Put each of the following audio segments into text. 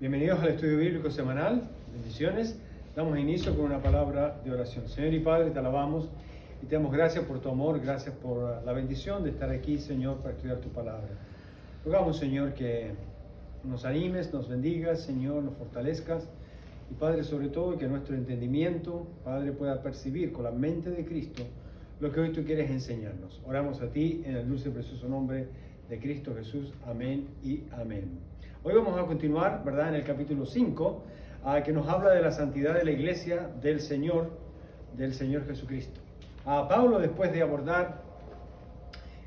Bienvenidos al estudio bíblico semanal. Bendiciones. Damos inicio con una palabra de oración. Señor y Padre, te alabamos y te damos gracias por tu amor, gracias por la bendición de estar aquí, Señor, para estudiar tu palabra. Rogamos, Señor, que nos animes, nos bendigas, Señor, nos fortalezcas y, Padre, sobre todo, que nuestro entendimiento, Padre, pueda percibir con la mente de Cristo lo que hoy tú quieres enseñarnos. Oramos a ti en el dulce y precioso nombre de Cristo Jesús. Amén y amén. Hoy vamos a continuar, ¿verdad?, en el capítulo 5, que nos habla de la santidad de la iglesia del Señor Jesucristo. Pablo, después de abordar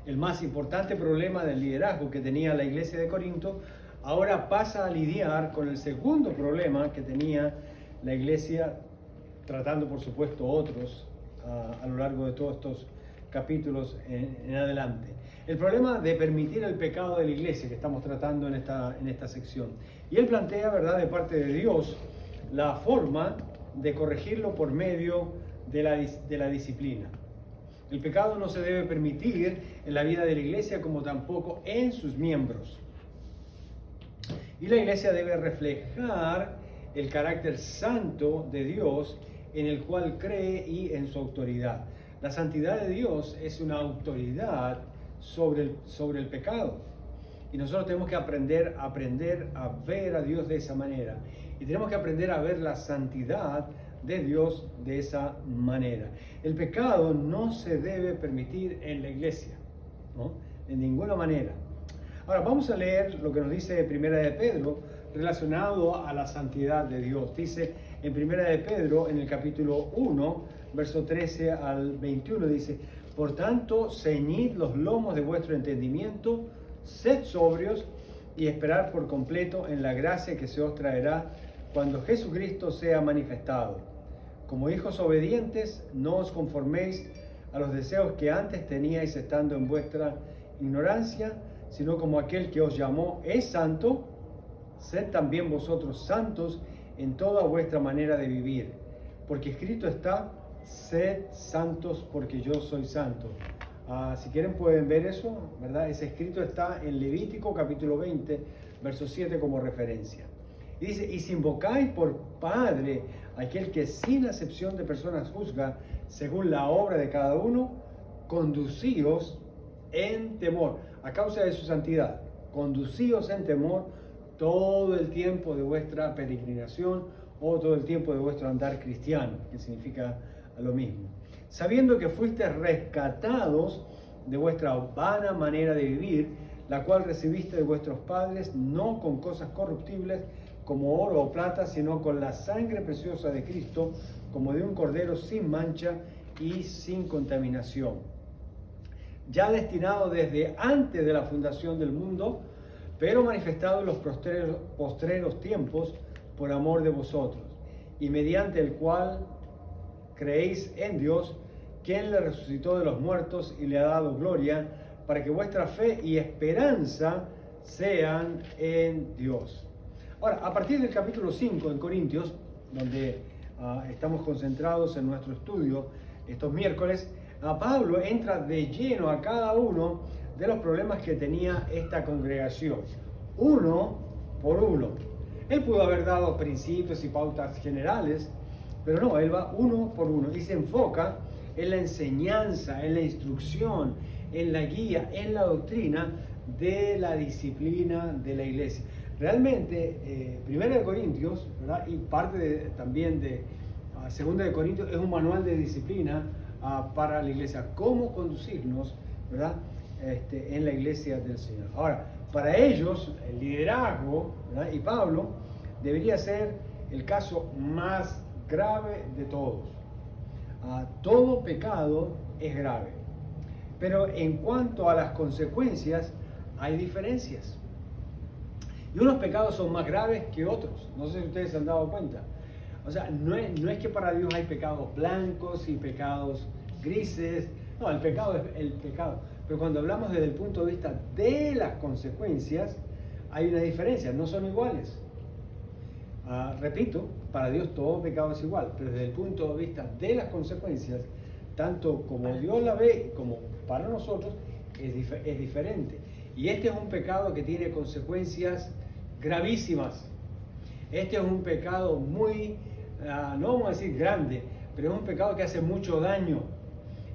el más importante problema del liderazgo que tenía la iglesia de Corinto, ahora pasa a lidiar con el segundo problema que tenía la iglesia, tratando por supuesto otros a lo largo de todos estos capítulos en adelante. El problema de permitir el pecado de la iglesia que estamos tratando en esta sección. Y él plantea, ¿verdad?, de parte de Dios, la forma de corregirlo por medio de la disciplina. El pecado no se debe permitir en la vida de la iglesia como tampoco en sus miembros. Y la iglesia debe reflejar el carácter santo de Dios en el cual cree y en su autoridad. La santidad de Dios es una autoridad sobre el pecado. Y nosotros tenemos que aprender a ver a Dios de esa manera. Y tenemos que aprender a ver la santidad de Dios de esa manera. El pecado no se debe permitir en la iglesia, ¿no? De ninguna manera. Ahora vamos a leer lo que nos dice Primera de Pedro relacionado a la santidad de Dios. Dice en Primera de Pedro, en el capítulo 1, verso 13 al 21, dice: por tanto, ceñid los lomos de vuestro entendimiento, sed sobrios y esperad por completo en la gracia que se os traerá cuando Jesucristo sea manifestado. Como hijos obedientes, no os conforméis a los deseos que antes teníais estando en vuestra ignorancia, sino como aquel que os llamó es santo, sed también vosotros santos en toda vuestra manera de vivir. Porque escrito está: sed santos porque yo soy santo. Si quieren pueden ver eso, ¿verdad? Ese escrito está en Levítico capítulo 20, verso 7 como referencia. Y dice: y si invocáis por Padre aquel que sin acepción de personas juzga según la obra de cada uno, conducíos en temor, a causa de su santidad, conducíos en temor todo el tiempo de vuestra peregrinación o todo el tiempo de vuestro andar cristiano, que significa lo mismo, sabiendo que fuisteis rescatados de vuestra vana manera de vivir, la cual recibiste de vuestros padres, no con cosas corruptibles como oro o plata, sino con la sangre preciosa de Cristo, como de un cordero sin mancha y sin contaminación, ya destinado desde antes de la fundación del mundo, pero manifestado en los postreros tiempos por amor de vosotros, y mediante el cual creéis en Dios, quien le resucitó de los muertos y le ha dado gloria, para que vuestra fe y esperanza sean en Dios. Ahora, a partir del capítulo 5 en Corintios, donde estamos concentrados en nuestro estudio estos miércoles, Pablo entra de lleno a cada uno de los problemas que tenía esta congregación, uno por uno. Él pudo haber dado principios y pautas generales, pero no, él va uno por uno y se enfoca en la enseñanza, en la instrucción, en la guía, en la doctrina de la disciplina de la iglesia. Realmente, Primera de Corintios, ¿verdad?, y parte también de Segunda de Corintios es un manual de disciplina para la iglesia, cómo conducirnos, ¿verdad?, en la iglesia del Señor. Ahora, para ellos, el liderazgo, ¿verdad?, y Pablo, debería ser el caso más grave de todos. Todo pecado es grave, pero en cuanto a las consecuencias hay diferencias. Y unos pecados son más graves que otros. No sé si ustedes se han dado cuenta. O sea, no es que para Dios hay pecados blancos y pecados grises. No, el pecado es el pecado. Pero cuando hablamos desde el punto de vista de las consecuencias, hay una diferencia, no son iguales. Repito, para Dios todo pecado es igual, pero desde el punto de vista de las consecuencias, tanto como Dios la ve como para nosotros, es diferente. Y este es un pecado que tiene consecuencias gravísimas. Este es un pecado muy, no vamos a decir grande, pero es un pecado que hace mucho daño.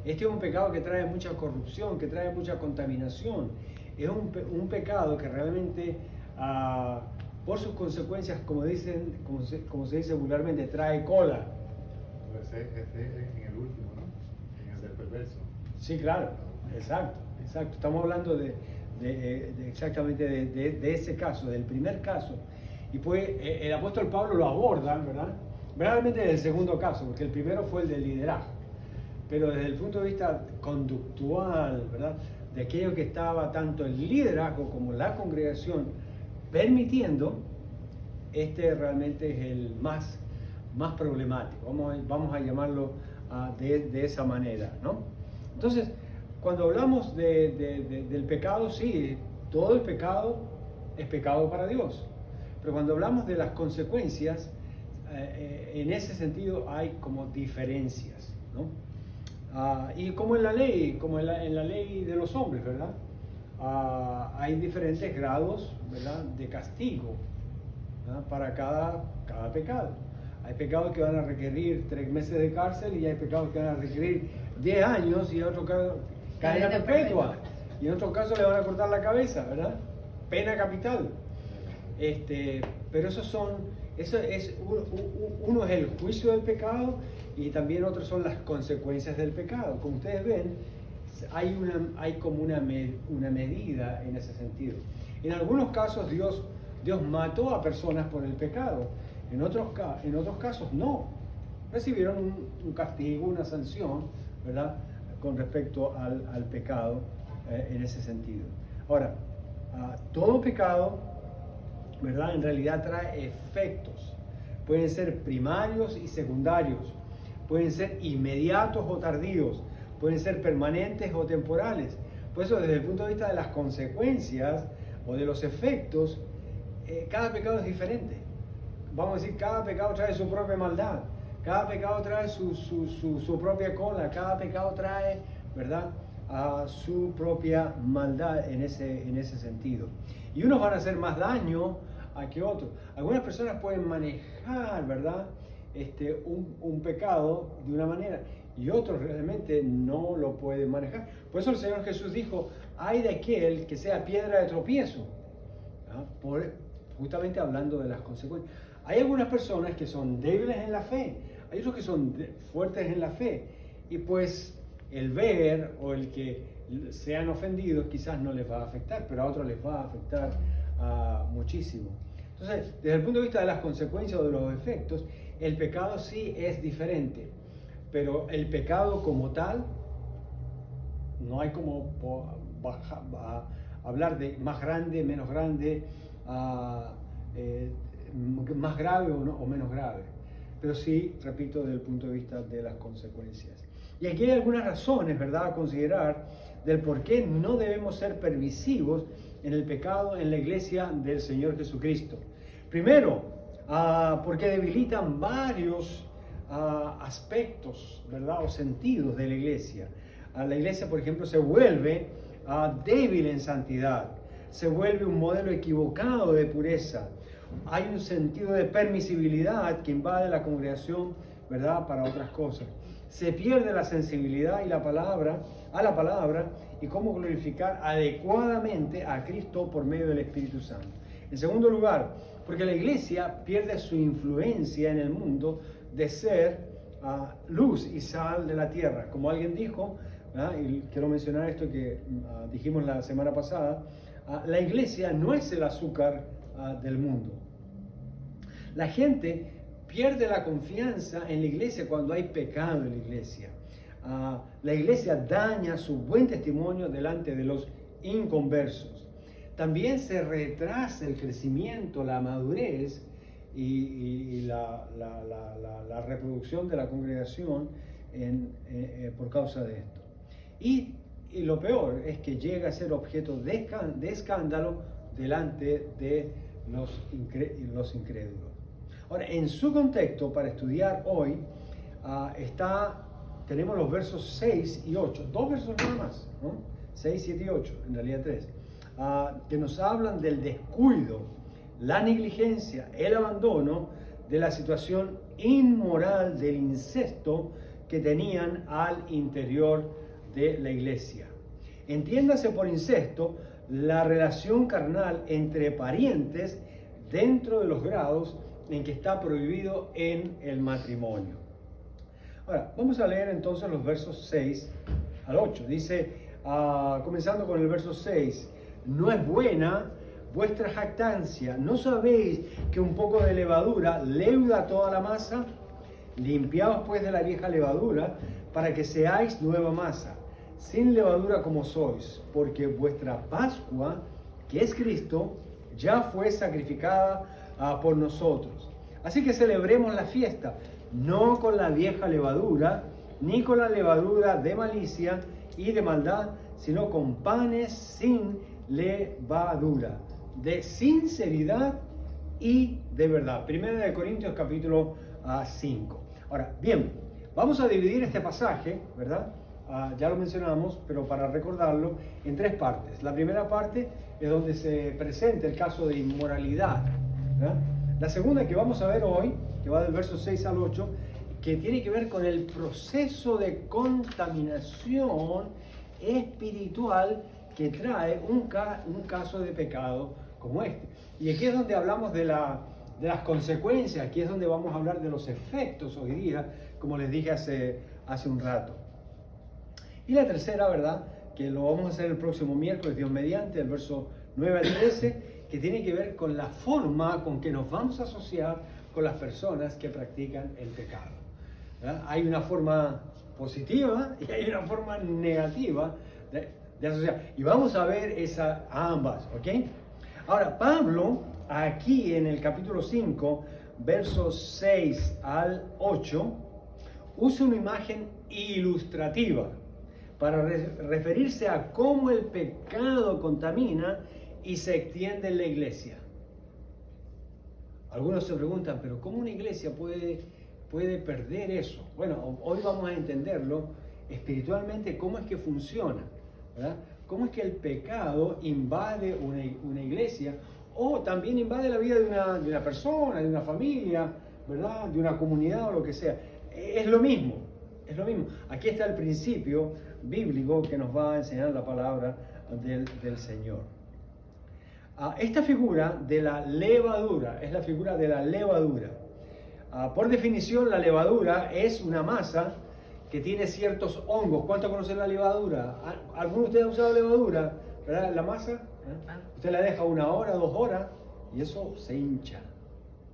Este es un pecado que trae mucha corrupción, que trae mucha contaminación. Es un pecado que realmente, por sus consecuencias, como se dice vulgarmente, trae cola. Ese en el último, ¿no? En el del perverso. Sí, claro, exacto. Estamos hablando exactamente de ese caso, del primer caso. Y pues el apóstol Pablo lo aborda, ¿verdad? Realmente desde el segundo caso, porque el primero fue el del liderazgo. Pero desde el punto de vista conductual, ¿verdad? De aquello que estaba tanto el liderazgo como la congregación permitiendo, este realmente es el más problemático. Vamos a llamarlo de esa manera, ¿no? Entonces, cuando hablamos del pecado, sí, todo el pecado es pecado para Dios. Pero cuando hablamos de las consecuencias, en ese sentido hay como diferencias, ¿no? Y como en la ley, en la ley de los hombres, ¿verdad? Hay diferentes grados, ¿verdad?, de castigo, ¿verdad?, para cada pecado. Hay pecados que van a requerir 3 meses de cárcel y hay pecados que van a requerir 10 años y en otro caso cadena perpetua. Y en otro caso le van a cortar la cabeza, ¿verdad? Pena capital. Pero uno es el juicio del pecado y también otros son las consecuencias del pecado. Como ustedes ven, hay como una medida en ese sentido. En algunos casos Dios mató a personas por el pecado, en otros casos no. Recibieron un castigo, una sanción, ¿verdad?, con respecto al pecado en ese sentido. Ahora, todo pecado, ¿verdad?, en realidad trae efectos. Pueden ser primarios y secundarios, pueden ser inmediatos o tardíos, pueden ser permanentes o temporales. Por eso, desde el punto de vista de las consecuencias o de los efectos, cada pecado es diferente. Vamos a decir, cada pecado trae su propia maldad, cada pecado trae su propia cola, cada pecado trae, ¿verdad?, su propia maldad en ese sentido. Y unos van a hacer más daño que otros. Algunas personas pueden manejar, ¿verdad?, un pecado de una manera y otros realmente no lo pueden manejar. Por eso el Señor Jesús dijo, ay de aquel que sea piedra de tropiezo, justamente hablando de las consecuencias. Hay algunas personas que son débiles en la fe, hay otros que son fuertes en la fe, y pues el ver o el que sean ofendidos quizás no les va a afectar, pero a otros les va a afectar muchísimo. Entonces, desde el punto de vista de las consecuencias o de los efectos, el pecado sí es diferente, pero el pecado como tal, no hay como hablar de más grande, menos grande, más grave o menos grave, pero sí, repito, desde el punto de vista de las consecuencias. Y aquí hay algunas razones, ¿verdad?, a considerar del por qué no debemos ser permisivos en el pecado en la iglesia del Señor Jesucristo. Primero, porque debilitan varios aspectos, ¿verdad?, o sentidos de la iglesia. La iglesia, por ejemplo, se vuelve débil en santidad, se vuelve un modelo equivocado de pureza. Hay un sentido de permisibilidad que invade la congregación, ¿verdad?, para otras cosas. Se pierde la sensibilidad a la palabra y cómo glorificar adecuadamente a Cristo por medio del Espíritu Santo. En segundo lugar, porque la iglesia pierde su influencia en el mundo de ser luz y sal de la tierra. Como alguien dijo, y quiero mencionar esto que dijimos la semana pasada, la iglesia no es el azúcar del mundo. La gente pierde la confianza en la iglesia cuando hay pecado en la iglesia. La iglesia daña su buen testimonio delante de los inconversos. También se retrasa el crecimiento, la madurez y la reproducción de la congregación por causa de esto. Y lo peor es que llega a ser objeto de escándalo delante de los incrédulos. Ahora, en su contexto, para estudiar hoy, tenemos los versos 6 y 8, 2 versos nada más, ¿no? 6, 7 y 8, en realidad 3, que nos hablan del descuido la negligencia, el abandono de la situación inmoral del incesto que tenían al interior de la iglesia. Entiéndase por incesto la relación carnal entre parientes dentro de los grados en que está prohibido en el matrimonio. Ahora, vamos a leer entonces los versos 6 al 8. Dice, comenzando con el verso 6, no es buena vuestra jactancia, ¿no sabéis que un poco de levadura leuda toda la masa? Limpiaos pues de la vieja levadura, para que seáis nueva masa, sin levadura como sois, porque vuestra Pascua, que es Cristo, ya fue sacrificada por nosotros. Así que celebremos la fiesta, no con la vieja levadura, ni con la levadura de malicia y de maldad, sino con panes sin levadura, de sinceridad y de verdad. Primera de Corintios capítulo 5. Ahora, bien, vamos a dividir este pasaje, ¿verdad? Ya lo mencionamos, pero para recordarlo, en tres partes. La primera parte es donde se presenta el caso de inmoralidad, ¿verdad? La segunda que vamos a ver hoy, que va del verso 6 al 8, que tiene que ver con el proceso de contaminación espiritual que trae un caso de pecado como este. Y aquí es donde hablamos de las consecuencias, aquí es donde vamos a hablar de los efectos hoy día, como les dije hace un rato. Y la tercera, ¿verdad?, que lo vamos a hacer el próximo miércoles, Dios mediante, el verso 9 al 13, que tiene que ver con la forma con que nos vamos a asociar con las personas que practican el pecado, ¿verdad? Hay una forma positiva y hay una forma negativa de asociar. Y vamos a ver ambas, ¿ok? Ahora, Pablo, aquí en el capítulo 5, versos 6 al 8, usa una imagen ilustrativa para referirse a cómo el pecado contamina y se extiende en la iglesia. Algunos se preguntan, pero ¿cómo una iglesia puede perder eso? Bueno, hoy vamos a entenderlo espiritualmente, cómo es que funciona, ¿verdad? Cómo es que el pecado invade una iglesia o también invade la vida de una persona, de una familia, ¿verdad? De una comunidad o lo que sea. Es lo mismo, es lo mismo. Aquí está el principio bíblico que nos va a enseñar la palabra del Señor. Esta figura de la levadura es la figura de la levadura. Por definición, la levadura es una masa que tiene ciertos hongos. ¿Cuánto conocen la levadura? ¿Alguno de ustedes ha usado levadura? ¿Verdad? La masa, usted la deja 1 hora, 2 horas y eso se hincha,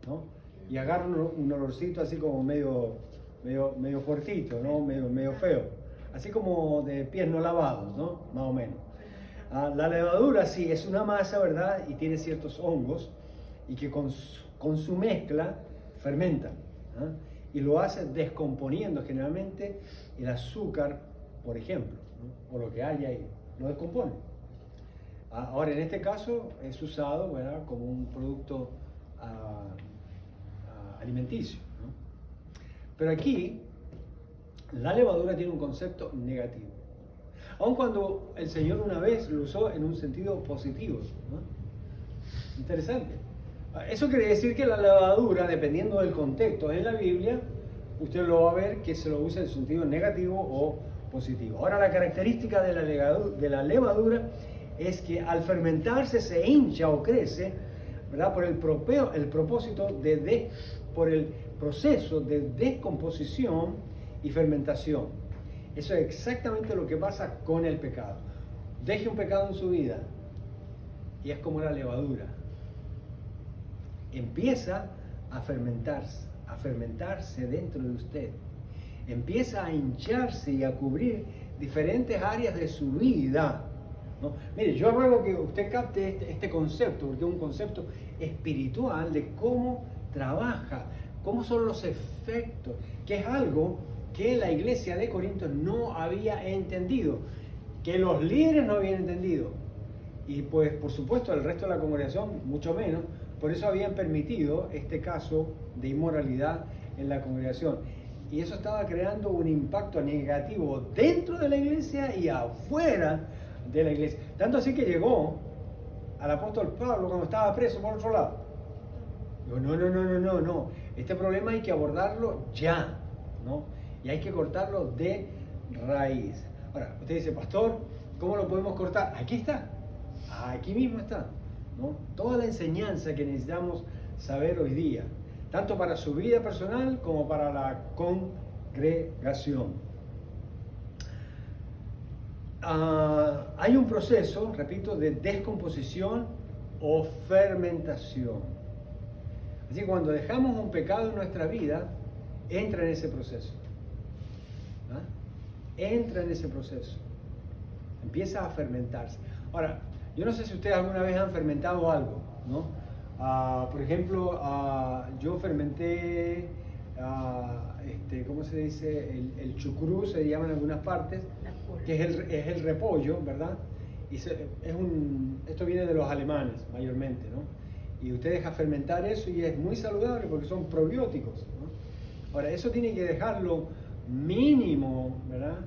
¿no? Y agarra un olorcito así como medio fuertito, ¿no? Medio feo. Así como de pies no lavados, ¿no? Más o menos. La levadura sí es una masa, ¿verdad? Y tiene ciertos hongos y que con su mezcla fermentan, y lo hace descomponiendo generalmente el azúcar, por ejemplo, ¿no? O lo que haya ahí, lo descompone. Ahora, en este caso es usado, ¿verdad?, como un producto alimenticio, ¿no? Pero aquí la levadura tiene un concepto negativo, aun cuando el Señor una vez lo usó en un sentido positivo, ¿no? Interesante. Eso quiere decir que la levadura, dependiendo del contexto en la Biblia, usted lo va a ver que se lo usa en sentido negativo o positivo. Ahora, la característica de la levadura es que al fermentarse se hincha o crece, ¿verdad?, por el proceso de descomposición y fermentación. Eso es exactamente lo que pasa con el pecado. Deje un pecado en su vida y es como la levadura. Empieza a fermentarse dentro de usted. Empieza a hincharse y a cubrir diferentes áreas de su vida, ¿no? Mire, yo ruego que usted capte este concepto, porque es un concepto espiritual de cómo trabaja, cómo son los efectos, que es algo que la iglesia de Corinto no había entendido, que los líderes no habían entendido, y pues por supuesto el resto de la congregación mucho menos. Por eso habían permitido este caso de inmoralidad en la congregación. Y eso estaba creando un impacto negativo dentro de la iglesia y afuera de la iglesia. Tanto así que llegó al apóstol Pablo cuando estaba preso por otro lado. Digo, no. Este problema hay que abordarlo ya, ¿no? Y hay que cortarlo de raíz. Ahora, usted dice, pastor, ¿cómo lo podemos cortar? Aquí está, aquí mismo está, ¿no? Toda la enseñanza que necesitamos saber hoy día, tanto para su vida personal como para la congregación. Hay un proceso, repito, de descomposición o fermentación. Así que cuando dejamos un pecado en nuestra vida, entra en ese proceso. Entra en ese proceso. Empieza a fermentarse. Ahora, yo no sé si ustedes alguna vez han fermentado algo, ¿no? Por ejemplo, yo fermenté, ¿cómo se dice? El chucrú se llama en algunas partes, que es el repollo, ¿verdad? Y esto viene de los alemanes mayormente, ¿no? Y usted deja fermentar eso y es muy saludable porque son probióticos, ¿no? Ahora, eso tiene que dejarlo mínimo, ¿verdad?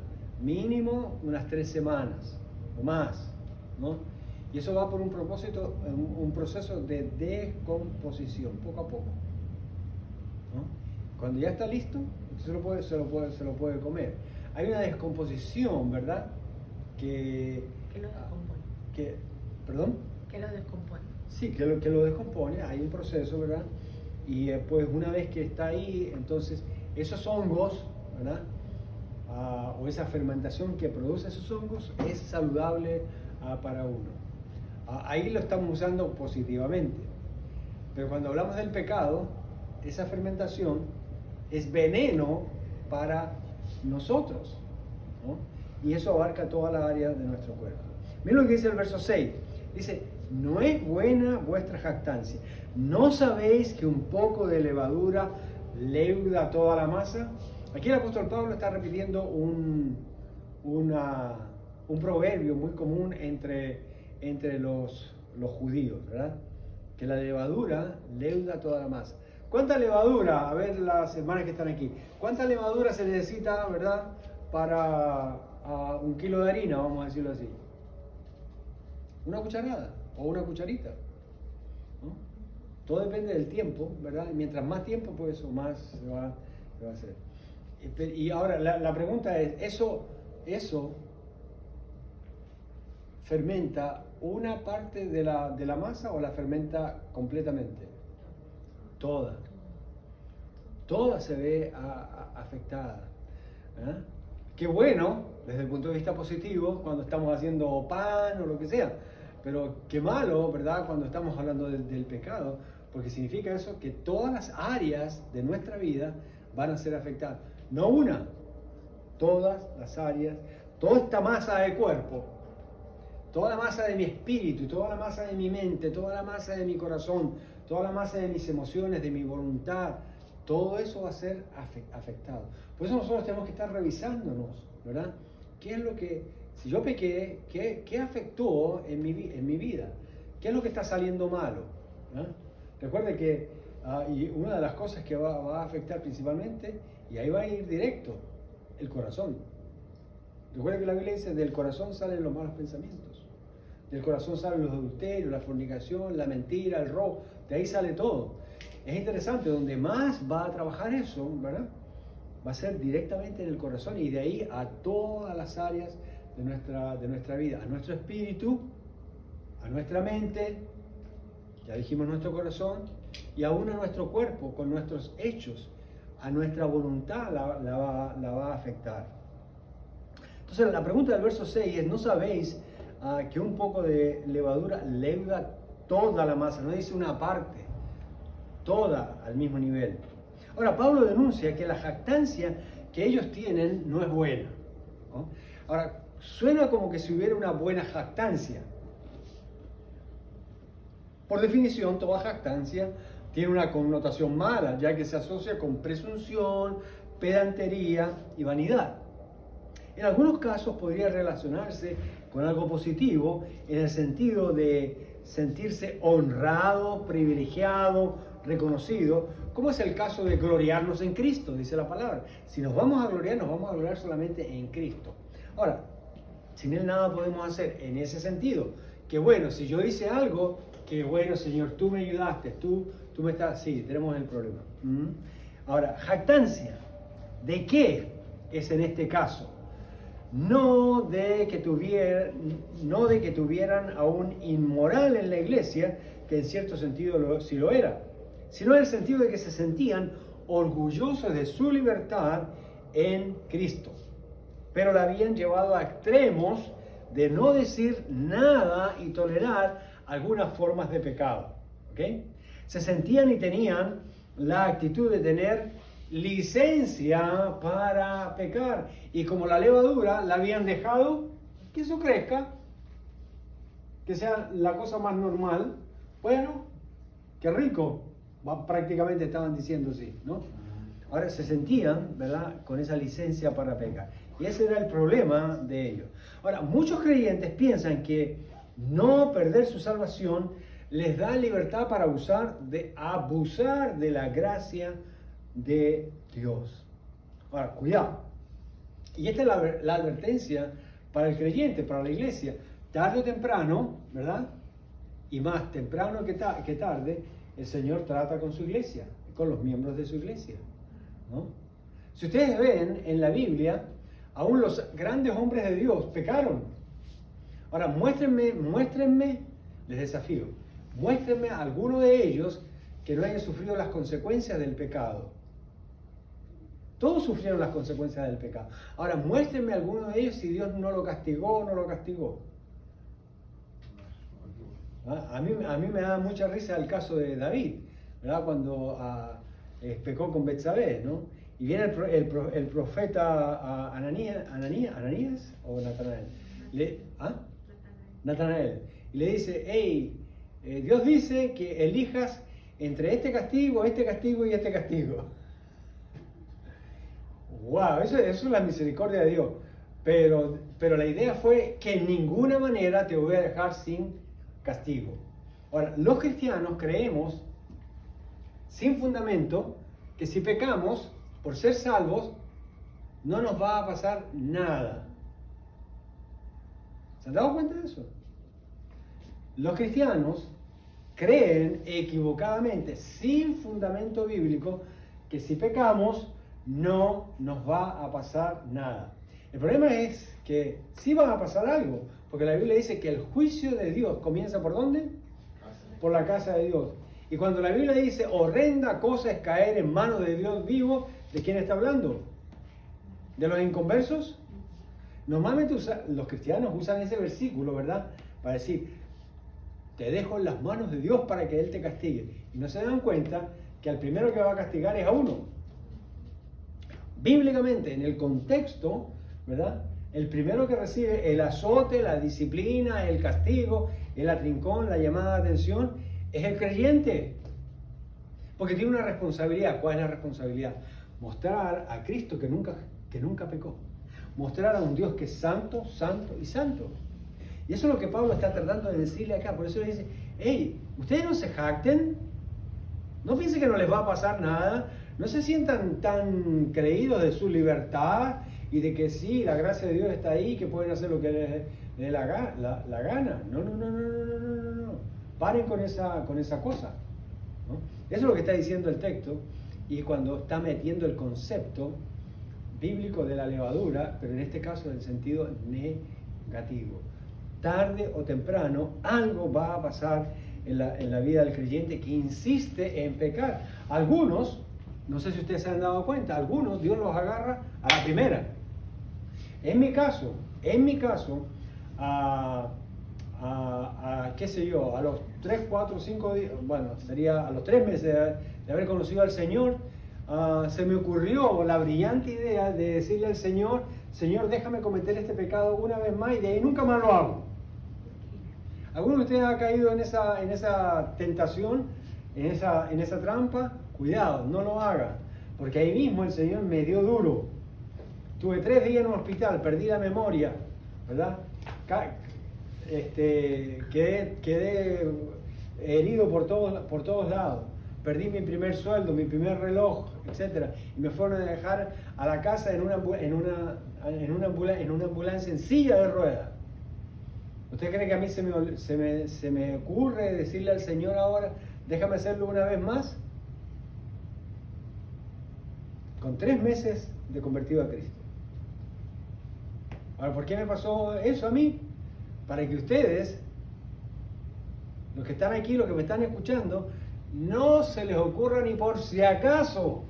Mínimo unas 3 semanas o más, ¿no? Y eso va por un propósito, un proceso de descomposición, poco a poco, ¿no? Cuando ya está listo, usted se lo puede comer. Hay una descomposición, ¿verdad? ¿Qué lo descompone? ¿Perdón? ¿Qué lo descompone? Sí, que lo descompone, hay un proceso, ¿verdad? Y pues una vez que está ahí, entonces esos hongos, ¿verdad? O esa fermentación que produce esos hongos es saludable para uno. Ahí lo estamos usando positivamente. Pero cuando hablamos del pecado, esa fermentación es veneno para nosotros, ¿no? Y eso abarca toda la área de nuestro cuerpo. Miren lo que dice el verso 6. Dice, no es buena vuestra jactancia. ¿No sabéis que un poco de levadura leuda toda la masa? Aquí el apóstol Pablo está repitiendo un proverbio muy común entre los judíos, ¿verdad? Que la levadura leuda toda la masa. ¿Cuánta levadura? A ver, las hermanas que están aquí. ¿Cuánta levadura se necesita, verdad, para 1 kilo de harina, vamos a decirlo así? Una cucharada o una cucharita, ¿no? Todo depende del tiempo, ¿verdad? Y mientras más tiempo, pues más se va a hacer. Y ahora la pregunta es, ¿eso fermenta una parte de la masa o la fermenta completamente? Toda se ve afectada, ¿eh? Qué bueno desde el punto de vista positivo cuando estamos haciendo pan o lo que sea, pero qué malo, ¿verdad? Cuando estamos hablando del pecado, porque significa eso que todas las áreas de nuestra vida van a ser afectadas. No una, todas las áreas, toda esta masa de cuerpo, toda la masa de mi espíritu, toda la masa de mi mente, toda la masa de mi corazón, toda la masa de mis emociones, de mi voluntad, todo eso va a ser afectado. Por eso nosotros tenemos que estar revisándonos, ¿verdad? ¿Qué es lo que, si yo pequé, qué afectó en mi vida? ¿Qué es lo que está saliendo malo? ¿Eh? Recuerde que y una de las cosas que va a afectar principalmente, y ahí va a ir directo, el corazón. Recuerde que la Biblia dice, del corazón salen los malos pensamientos. Del corazón salen los adulterios, la fornicación, la mentira, el robo. De ahí sale todo. Es interesante, donde más va a trabajar eso, ¿verdad? Va a ser directamente en el corazón y de ahí a todas las áreas de nuestra vida. A nuestro espíritu, a nuestra mente, ya dijimos nuestro corazón, y aún a nuestro cuerpo, con nuestros hechos, a nuestra voluntad la va a afectar. Entonces la pregunta del verso 6 es, ¿no sabéis que un poco de levadura leuda toda la masa? No dice una parte, toda al mismo nivel. Ahora, Pablo denuncia que la jactancia que ellos tienen no es buena, ¿no? Ahora, suena como que si hubiera una buena jactancia. Por definición, toda jactancia tiene una connotación mala, ya que se asocia con presunción, pedantería y vanidad. En algunos casos podría relacionarse con algo positivo, en el sentido de sentirse honrado, privilegiado, reconocido, como es el caso de gloriarnos en Cristo, dice la palabra. Si nos vamos a gloriar solamente en Cristo. Ahora, sin Él nada podemos hacer en ese sentido. Que bueno, si yo hice algo, que bueno, Señor, tú me ayudaste, tú Tú me estás, sí, tenemos el problema. Ahora, jactancia, ¿de qué es en este caso? No de que tuvieran a un inmoral en la iglesia, que en cierto sentido sí lo era, sino en el sentido de que se sentían orgullosos de su libertad en Cristo, pero la habían llevado a extremos de no decir nada y tolerar algunas formas de pecado. ¿Okay? Se sentían y tenían la actitud de tener licencia para pecar, y como la levadura la habían dejado que eso crezca, que sea la cosa más normal. Bueno, qué rico, prácticamente estaban diciendo sí, ¿no? Ahora se sentían, ¿verdad?, con esa licencia para pecar, y ese era el problema de ellos. Ahora, muchos creyentes piensan que no perder su salvación les da libertad para abusar de la gracia de Dios. Ahora, cuidado. Y esta es la advertencia para el creyente, para la iglesia. Tarde o temprano, ¿verdad? Y más temprano que tarde, el Señor trata con su iglesia, con los miembros de su iglesia, ¿no? Si ustedes ven en la Biblia, aún los grandes hombres de Dios pecaron. Ahora, muéstrenme, les desafío, muéstrenme a alguno de ellos que no hayan sufrido las consecuencias del pecado. Todos sufrieron las consecuencias del pecado. Ahora, muéstrenme a alguno de ellos si Dios no lo castigó o no lo castigó. A mí me da mucha risa el caso de David, ¿verdad? Cuando pecó con Betsabé, ¿no? Y viene el profeta Ananías o Natanael. Natanael. Y le dice, hey, Dios dice que elijas entre este castigo y este castigo. Wow, eso es la misericordia de Dios. Pero la idea fue que en ninguna manera te voy a dejar sin castigo. Ahora, los cristianos creemos, sin fundamento, que si pecamos, por ser salvos, no nos va a pasar nada. ¿Se han dado cuenta de eso? Los cristianos creen equivocadamente, sin fundamento bíblico, que si pecamos, no nos va a pasar nada. El problema es que sí va a pasar algo, porque la Biblia dice que el juicio de Dios comienza ¿por dónde? Por la casa de Dios. Y cuando la Biblia dice horrenda cosa es caer en manos de Dios vivo, ¿de quién está hablando? ¿De los inconversos? Normalmente los cristianos usan ese versículo, ¿verdad? Para decir, te dejo en las manos de Dios para que Él te castigue. Y no se dan cuenta que al primero que va a castigar es a uno. Bíblicamente, en el contexto, ¿verdad?, el primero que recibe el azote, la disciplina, el castigo, el atrincón, la llamada de atención, es el creyente. Porque tiene una responsabilidad. ¿Cuál es la responsabilidad? Mostrar a Cristo que nunca pecó. Mostrar a un Dios que es santo, santo y santo. Y eso es lo que Pablo está tratando de decirle acá. Por eso le dice, hey, ustedes no se jacten, no piensen que no les va a pasar nada, no se sientan tan creídos de su libertad y de que sí, la gracia de Dios está ahí, que pueden hacer lo que les dé la gana. No. Paren con esa cosa, ¿no? Eso es lo que está diciendo el texto, y cuando está metiendo el concepto bíblico de la levadura, pero en este caso en el sentido negativo. Tarde o temprano algo va a pasar en la vida del creyente que insiste en pecar. Algunos, no sé si ustedes se han dado cuenta, algunos Dios los agarra a la primera. En mi caso, qué sé yo, a los 3, 4, 5 días, bueno, sería a los 3 meses de haber conocido al Señor, se me ocurrió la brillante idea de decirle al Señor, Señor, déjame cometer este pecado una vez más y de ahí nunca más lo hago. ¿Alguno de ustedes ha caído en esa tentación, en esa trampa? Cuidado, no lo haga, porque ahí mismo el Señor me dio duro. Tuve 3 días en un hospital, perdí la memoria, ¿verdad? Quedé herido por todos lados. Perdí mi primer sueldo, mi primer reloj, etc. Y me fueron a dejar a la casa en una ambulancia en silla de ruedas. ¿Usted cree que a mí se me ocurre decirle al Señor ahora, déjame hacerlo una vez más. Con 3 meses de convertido a Cristo. Ahora, ¿por qué me pasó eso a mí? Para que ustedes, los que están aquí, los que me están escuchando, no se les ocurra ni por si acaso: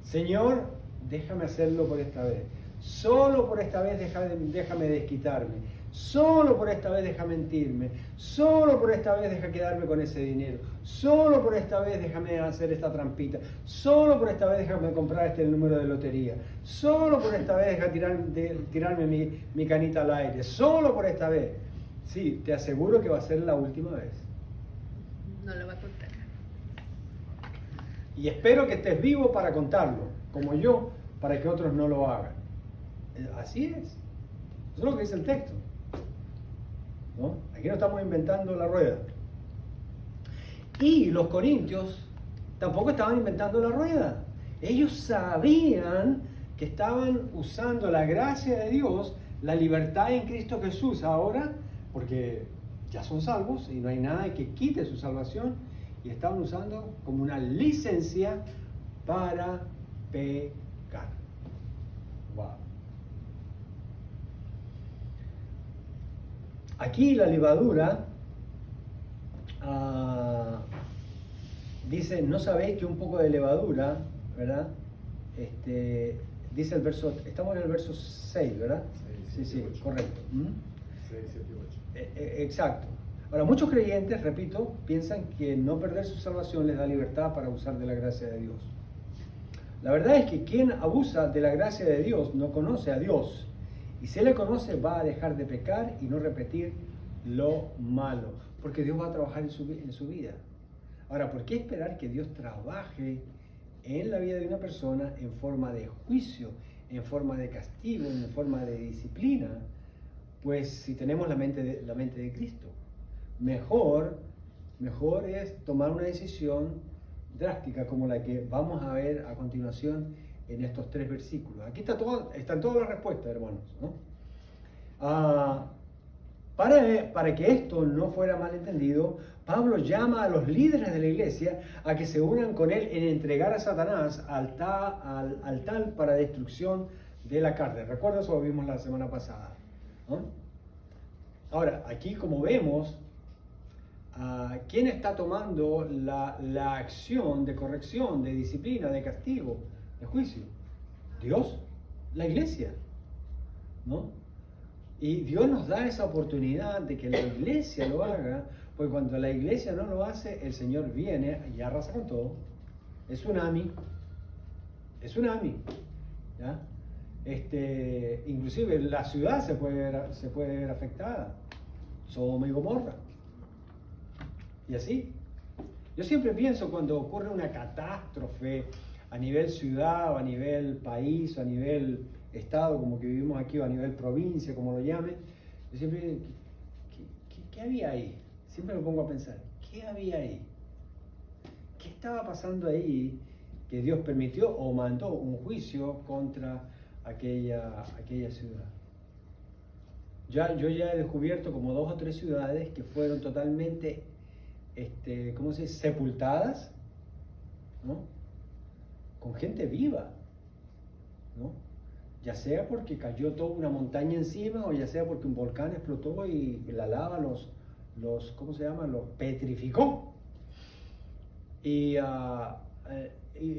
Señor, déjame hacerlo por esta vez. Solo por esta vez déjame desquitarme. Solo por esta vez deja mentirme. Solo por esta vez deja quedarme con ese dinero. Solo por esta vez déjame hacer esta trampita. Solo por esta vez déjame comprar este número de lotería. Solo por esta vez deja tirarme mi canita al aire. Solo por esta vez. Sí, te aseguro que va a ser la última vez. No lo va a contar. Y espero que estés vivo para contarlo, como yo, para que otros no lo hagan. Así es. Eso es lo que dice el texto. ¿No? Aquí no estamos inventando la rueda. Y los corintios tampoco estaban inventando la rueda. Ellos sabían que estaban usando la gracia de Dios, la libertad en Cristo Jesús ahora, porque ya son salvos y no hay nada que quite su salvación, y estaban usando como una licencia para pecar. Wow. Aquí la levadura dice: ¿no sabéis que un poco de levadura, ¿verdad? Dice el verso, estamos en el verso 6, ¿verdad? 6, 7, sí, 8. correcto. 6, 7 y 8. Exacto. Ahora, muchos creyentes, repito, piensan que no perder su salvación les da libertad para abusar de la gracia de Dios. La verdad es que quien abusa de la gracia de Dios no conoce a Dios. Y si le conoce, va a dejar de pecar y no repetir lo malo, porque Dios va a trabajar en su vida. Ahora, ¿por qué esperar que Dios trabaje en la vida de una persona en forma de juicio, en forma de castigo, en forma de disciplina? Pues si tenemos la mente de Cristo, mejor es tomar una decisión drástica como la que vamos a ver a continuación en estos 3 versículos. Aquí están todas las respuestas, hermanos, ¿no? Para que esto no fuera malentendido, Pablo llama a los líderes de la iglesia a que se unan con él en entregar a Satanás al tal para destrucción de la carne. ¿Recuerdas? Eso lo vimos la semana pasada, ¿no? Ahora, aquí como vemos, ¿quién está tomando la acción de corrección, de disciplina, de castigo, de juicio? Dios, la iglesia, ¿no? Y Dios nos da esa oportunidad de que la iglesia lo haga, porque cuando la iglesia no lo hace, el Señor viene y arrasa con todo. Es tsunami, ¿ya? Inclusive la ciudad se puede ver afectada, Sodoma y Gomorra. Y así. Yo siempre pienso cuando ocurre una catástrofe a nivel ciudad, o a nivel país, o a nivel estado, como que vivimos aquí, o a nivel provincia, como lo llame, yo siempre, ¿qué había ahí? Siempre me pongo a pensar, ¿qué había ahí? ¿Qué estaba pasando ahí que Dios permitió o mandó un juicio contra aquella ciudad? Yo ya he descubierto como 2 o 3 ciudades que fueron totalmente, ¿cómo se dice?, sepultadas, ¿no? Con gente viva, ¿no? Ya sea porque cayó toda una montaña encima, o ya sea porque un volcán explotó y la lava ¿cómo se llama?, los petrificó. Y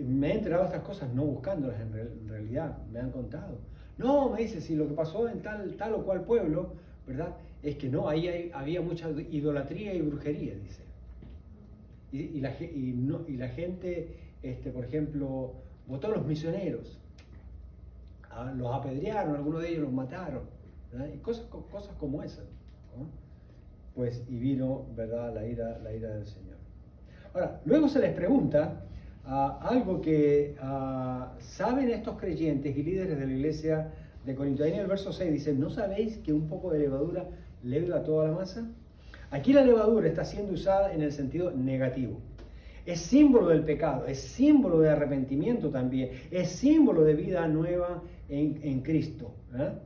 me he enterado de estas cosas no buscándolas en realidad, me han contado. No, me dice, si lo que pasó en tal o cual pueblo, ¿verdad?, es que no, ahí había mucha idolatría y brujería, dice. Y la gente, por ejemplo, votó a los misioneros, los apedrearon, algunos de ellos los mataron, ¿verdad? Y cosas como esas, ¿no? Pues, y vino, ¿verdad?, la ira del Señor. Ahora, luego se les pregunta algo que saben estos creyentes y líderes de la iglesia de Corinto. Ahí en el verso 6 dice: ¿no sabéis que un poco de levadura leuda toda la masa? Aquí la levadura está siendo usada en el sentido negativo. Es símbolo del pecado, es símbolo de arrepentimiento también, es símbolo de vida nueva en Cristo, ¿verdad?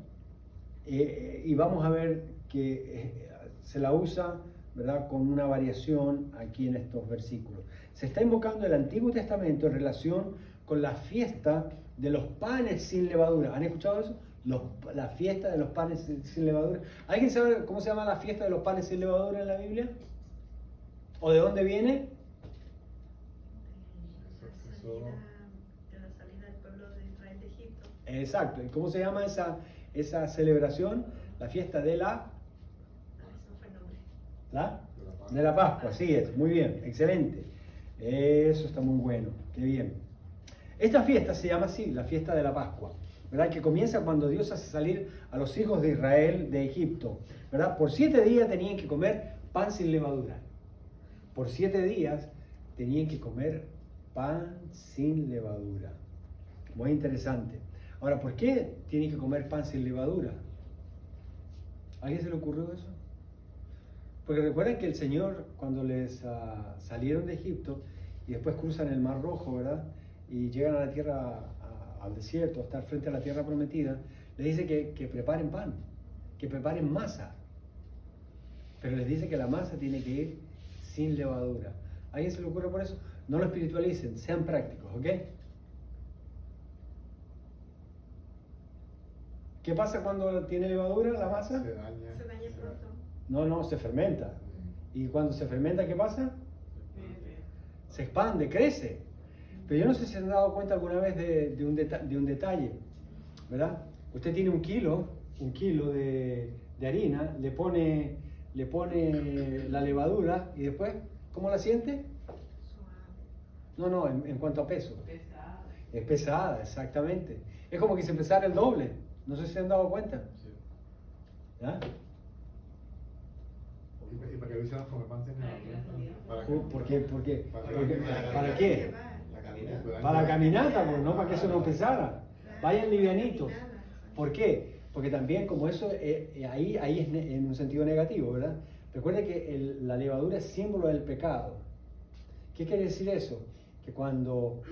Y vamos a ver que se la usa ¿verdad? Con una variación aquí en estos versículos. Se está invocando el Antiguo Testamento en relación con la fiesta de los panes sin levadura. ¿Han escuchado eso? La fiesta de los panes sin levadura. ¿Alguien sabe cómo se llama la fiesta de los panes sin levadura en la Biblia? ¿O de dónde viene? De la salida del pueblo de Israel de Egipto. Exacto. ¿Y cómo se llama esa celebración? La fiesta de la... Eso fue el nombre. De la Pascua, así es. Muy bien, excelente. Eso está muy bueno, qué bien. Esta fiesta se llama así, la fiesta de la Pascua, ¿verdad? Que comienza cuando Dios hace salir a los hijos de Israel de Egipto, ¿verdad? Por 7 días tenían que comer pan sin levadura. Por 7 días tenían que comer pan sin levadura. Muy interesante. Ahora, ¿por qué tienen que comer pan sin levadura? ¿A alguien se le ocurrió eso? Porque recuerden que el Señor, cuando les salieron de Egipto y después cruzan el Mar Rojo, ¿verdad? Y llegan a la tierra, al desierto, a estar frente a la tierra prometida, les dice que preparen pan, que preparen masa. Pero les dice que la masa tiene que ir sin levadura. ¿A alguien se le ocurre por eso? No lo espiritualicen, sean prácticos, ¿ok? ¿Qué pasa cuando tiene levadura la masa? Se daña. Se daña pronto. No, se fermenta. ¿Y cuando se fermenta qué pasa? Se expande, crece. Pero yo no sé si se han dado cuenta alguna vez de un detalle, ¿verdad? Usted tiene un kilo de harina, le pone la levadura y después, ¿cómo la siente? Suave. No, en cuanto a peso. Pesada. Es pesada, exactamente. Es como que se pesara el doble. No sé si se han dado cuenta. ¿Ya? ¿Y para qué lo hicieron comer pan sin levadura? ¿Por qué? ¿Para La qué? caminata. Para la caminata, pues, no para que eso no pesara. Vayan livianitos. ¿Por qué? Porque también como eso, ahí es en un sentido negativo, ¿verdad? Recuerde que la levadura es símbolo del pecado. ¿Qué quiere decir eso? Que cuando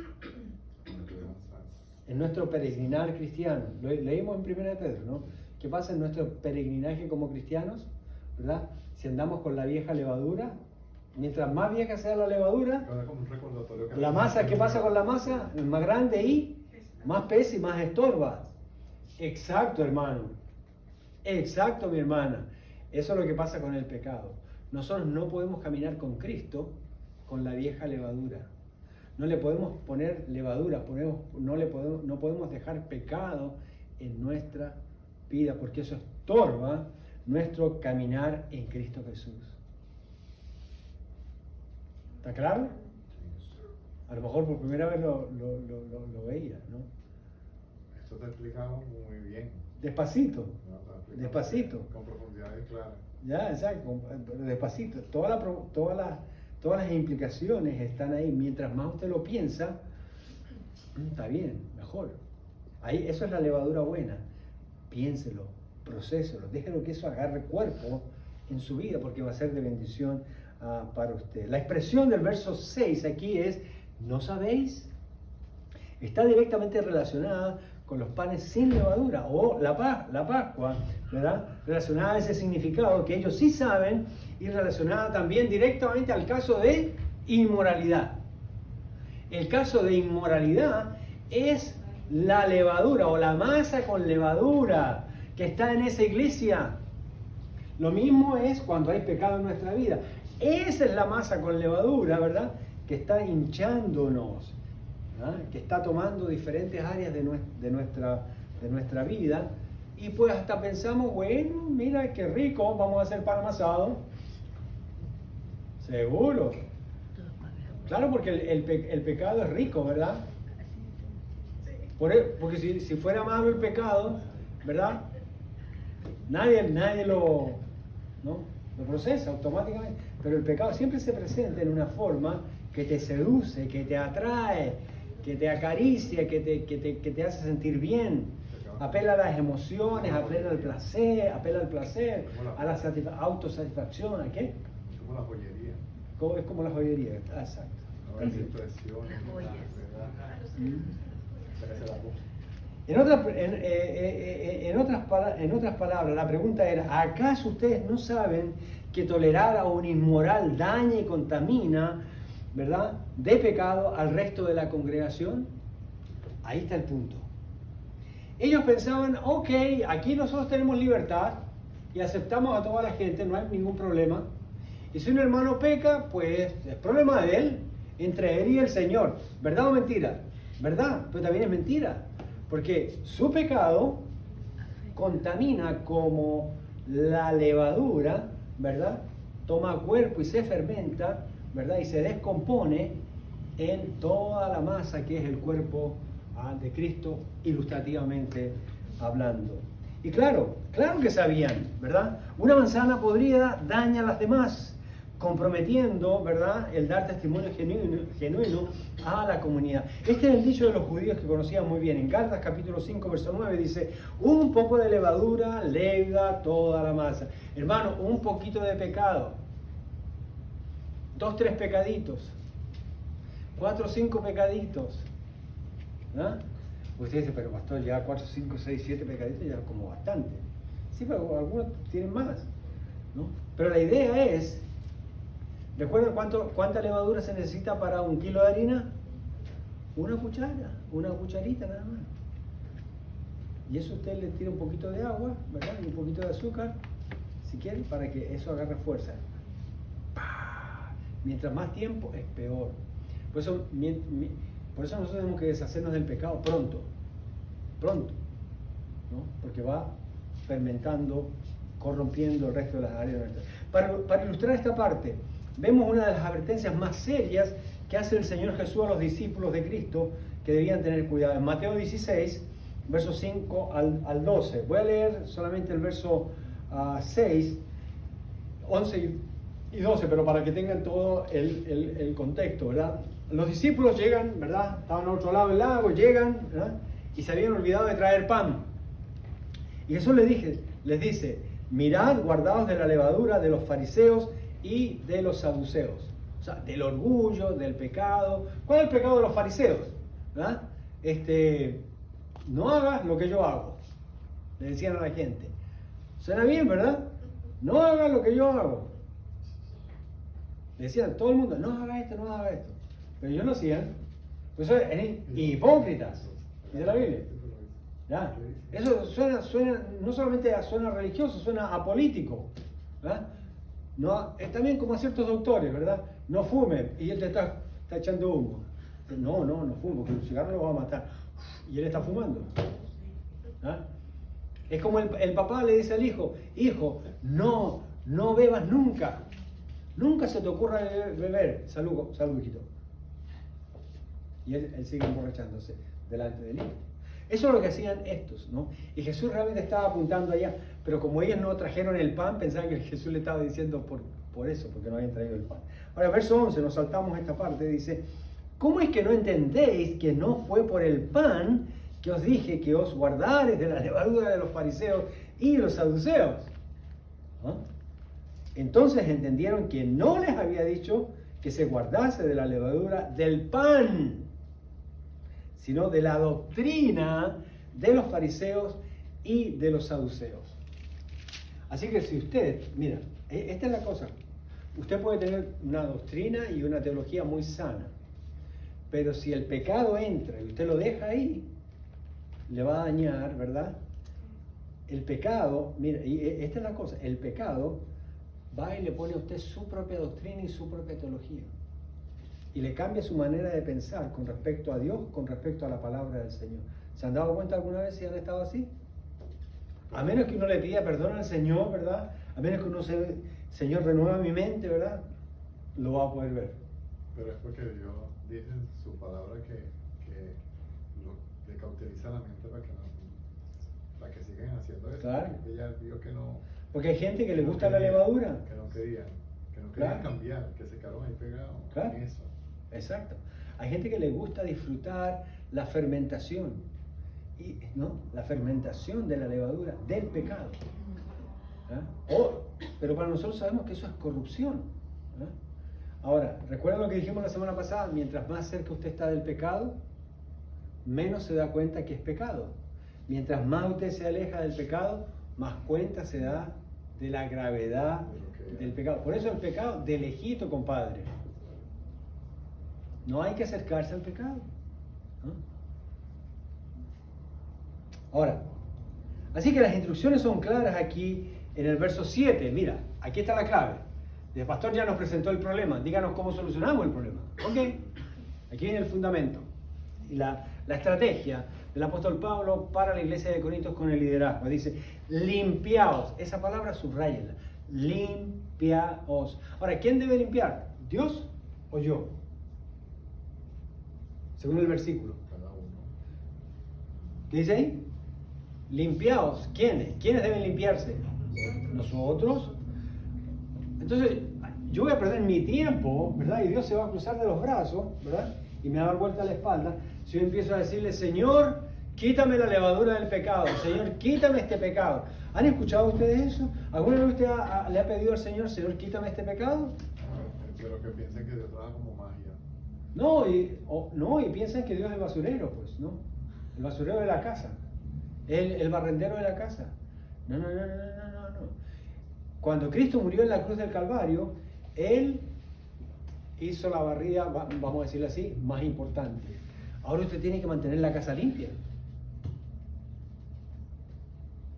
en nuestro peregrinar cristiano, lo leímos en 1 de Pedro, ¿no? ¿Qué pasa en nuestro peregrinaje como cristianos? ¿Verdad? Si andamos con la vieja levadura, mientras más vieja sea la levadura, Como un recordatorio que la masa, ¿qué pasa con la masa? Es más grande y más pesa y más estorba. Exacto, hermano. Exacto, mi hermana. Eso es lo que pasa con el pecado. Nosotros no podemos caminar con Cristo con la vieja levadura. No le podemos poner levadura, no podemos dejar pecado en nuestra vida, porque eso estorba nuestro caminar en Cristo Jesús. ¿Está claro? A lo mejor por primera vez lo veía, ¿no? Esto está explicado muy bien. Despacito, ¿No? Está explicado despacito. Con profundidad y clara. Ya, exacto, pero despacito. Todas las implicaciones están ahí. Mientras más usted lo piensa, está bien, mejor. Ahí, eso es la levadura buena. Piénselo, procéselo, déjelo que eso agarre cuerpo en su vida, porque va a ser de bendición para usted. La expresión del verso 6 aquí es, ¿no sabéis? Está directamente relacionada con los panes sin levadura, o la Pascua, ¿verdad? Relacionada a ese significado que ellos sí saben, y relacionada también directamente al caso de inmoralidad. El caso de inmoralidad es la levadura o la masa con levadura que está en esa iglesia. Lo mismo es cuando hay pecado en nuestra vida. Esa es la masa con levadura, ¿verdad? Que está hinchándonos, ¿verdad? Que está tomando diferentes áreas de nuestra vida. Y pues hasta pensamos, bueno, mira qué rico, vamos a hacer pan amasado. Seguro. Claro, porque el pecado es rico, ¿verdad? Porque si fuera malo el pecado, ¿verdad? Nadie lo procesa automáticamente. Pero el pecado siempre se presenta en una forma que te seduce, que te atrae, que te acaricia, que te hace sentir bien. Apela a las emociones, apela al placer, a la autosatisfacción. ¿A qué? Es como la joyería. Es como la joyería, exacto. No hay impresiones. Las joyas. En otras palabras, la pregunta era, ¿acaso ustedes no saben que tolerar a un inmoral daña y contamina, ¿verdad?, de pecado al resto de la congregación? Ahí está el punto. Ellos pensaban, ok, aquí nosotros tenemos libertad y aceptamos a toda la gente, no hay ningún problema. Y si un hermano peca, pues es problema de él, entre él y el Señor. ¿Verdad o mentira? ¿Verdad? Pero también es mentira, porque su pecado contamina como la levadura, ¿verdad? Toma cuerpo y se fermenta, ¿verdad? Y se descompone en toda la masa que es el cuerpo de Cristo, ilustrativamente hablando. Y claro que sabían, ¿verdad? Una manzana podrida daña a las demás, comprometiendo, ¿verdad?, el dar testimonio genuino a la comunidad. Este es el dicho de los judíos que conocían muy bien. En Gálatas capítulo 5, verso 9 dice, un poco de levadura leuda toda la masa. Hermano, un poquito de pecado, 2, 3 pecaditos, 4, 5 pecaditos, ¿ah? Usted dice, pero pastor, ya 4, 5, 6, 7 pecaditos ya es como bastante. Sí, pero algunos tienen más, ¿no? Pero la idea es, ¿recuerdan cuánta levadura se necesita para 1 kilo de harina? Una cucharita nada más. Y eso usted le tira un poquito de agua, ¿verdad? Y un poquito de azúcar, si quiere, para que eso agarre fuerza. ¡Pah! Mientras más tiempo, es peor. Por eso nosotros tenemos que deshacernos del pecado pronto, ¿no? Porque va fermentando, corrompiendo el resto de las áreas de nuestra vida. Para ilustrar esta parte, vemos una de las advertencias más serias que hace el Señor Jesús a los discípulos de Cristo que debían tener cuidado. En Mateo 16, versos 5 al 12. Voy a leer solamente el verso 6, 11 y 12, pero para que tengan todo el contexto, ¿verdad? Los discípulos llegan, ¿verdad? Estaban a otro lado del lago, llegan, ¿verdad? Y se habían olvidado de traer pan. Y Jesús les dice, mirad, guardaos de la levadura de los fariseos y de los saduceos. O sea, del orgullo, del pecado. ¿Cuál es el pecado de los fariseos? ¿Verdad? No hagas lo que yo hago, le decían a la gente. Suena bien, ¿verdad? No hagas lo que yo hago. Le decían a todo el mundo, no hagas esto, no hagas esto. Pero ellos lo hacían. Pues eran hipócritas, dice la Biblia. ¿Ya? Eso suena, no solamente suena religioso, suena apolítico, ¿verdad? No, es también como a ciertos doctores, ¿verdad? No fumen, y él te está echando humo. No fumo, porque el cigarro lo va a matar. Y él está fumando. ¿Ah? Es como el papá le dice al hijo, no bebas nunca. Nunca se te ocurra beber. Salud, hijito. Y él sigue emborrachándose delante del hijo. Eso es lo que hacían estos, ¿no? Y Jesús realmente estaba apuntando allá, pero como ellos no trajeron el pan, pensaban que Jesús le estaba diciendo por eso, porque no habían traído el pan. Ahora, verso 11, nos saltamos esta parte, dice, ¿cómo es que no entendéis que no fue por el pan que os dije que os guardares de la levadura de los fariseos y los saduceos? ¿Ah? Entonces entendieron que no les había dicho que se guardase de la levadura del pan, sino de la doctrina de los fariseos y de los saduceos. Así que si usted, mira, esta es la cosa, usted puede tener una doctrina y una teología muy sana, pero si el pecado entra y usted lo deja ahí, le va a dañar, ¿verdad? El pecado, mira, y esta es la cosa, el pecado va y le pone a usted su propia doctrina y su propia teología. Y le cambia su manera de pensar con respecto a Dios, con respecto a la palabra del Señor. ¿Se han dado cuenta alguna vez si han estado así? A menos que uno le pida perdón al Señor, ¿verdad? A menos que uno Señor, renueva mi mente, ¿verdad? Lo va a poder ver. Pero es porque Dios dice en su palabra que le cauteliza la mente para que sigan haciendo eso. Claro. Porque ya Dios que no... Porque hay gente que le gusta la levadura. Que no querían Claro. cambiar, que se quedaron ahí pegados Claro. en eso. Exacto. Hay gente que le gusta disfrutar la fermentación, ¿no? La fermentación de la levadura del pecado. ¿Ah? Pero para nosotros sabemos que eso es corrupción. ¿Ah? Ahora, ¿recuerdan lo que dijimos la semana pasada? Mientras más cerca usted está del pecado, menos se da cuenta que es pecado. Mientras más usted se aleja del pecado, más cuenta se da de la gravedad del pecado. Por eso el pecado de lejito, compadre. No hay que acercarse al pecado. ¿No? Ahora, así que las instrucciones son claras aquí en el verso 7. Mira, aquí está la clave. El pastor ya nos presentó el problema. Díganos cómo solucionamos el problema. Ok, aquí viene el fundamento y la estrategia del apóstol Pablo para la iglesia de Corintios con el liderazgo. Dice, limpiaos. Esa palabra subrayenla. Limpiaos. Ahora, ¿quién debe limpiar? ¿Dios o yo? Según el versículo. Cada uno. ¿Qué dice ahí? Limpiaos. ¿Quiénes? ¿Quiénes deben limpiarse? Nosotros. Entonces, yo voy a perder mi tiempo, ¿verdad? Y Dios se va a cruzar de los brazos, ¿verdad? Y me va a dar vuelta a la espalda. Si yo empiezo a decirle, Señor, quítame la levadura del pecado. Señor, quítame este pecado. ¿Han escuchado ustedes eso? ¿Alguna vez usted le ha pedido al Señor, Señor, quítame este pecado? Pero que piensen que Dios trabaja como magia. No, y piensan que Dios es el basurero, pues, ¿no? El basurero de la casa. El barrendero de la casa. No. Cuando Cristo murió en la cruz del Calvario, Él hizo la barrida, vamos a decirlo así, más importante. Ahora usted tiene que mantener la casa limpia.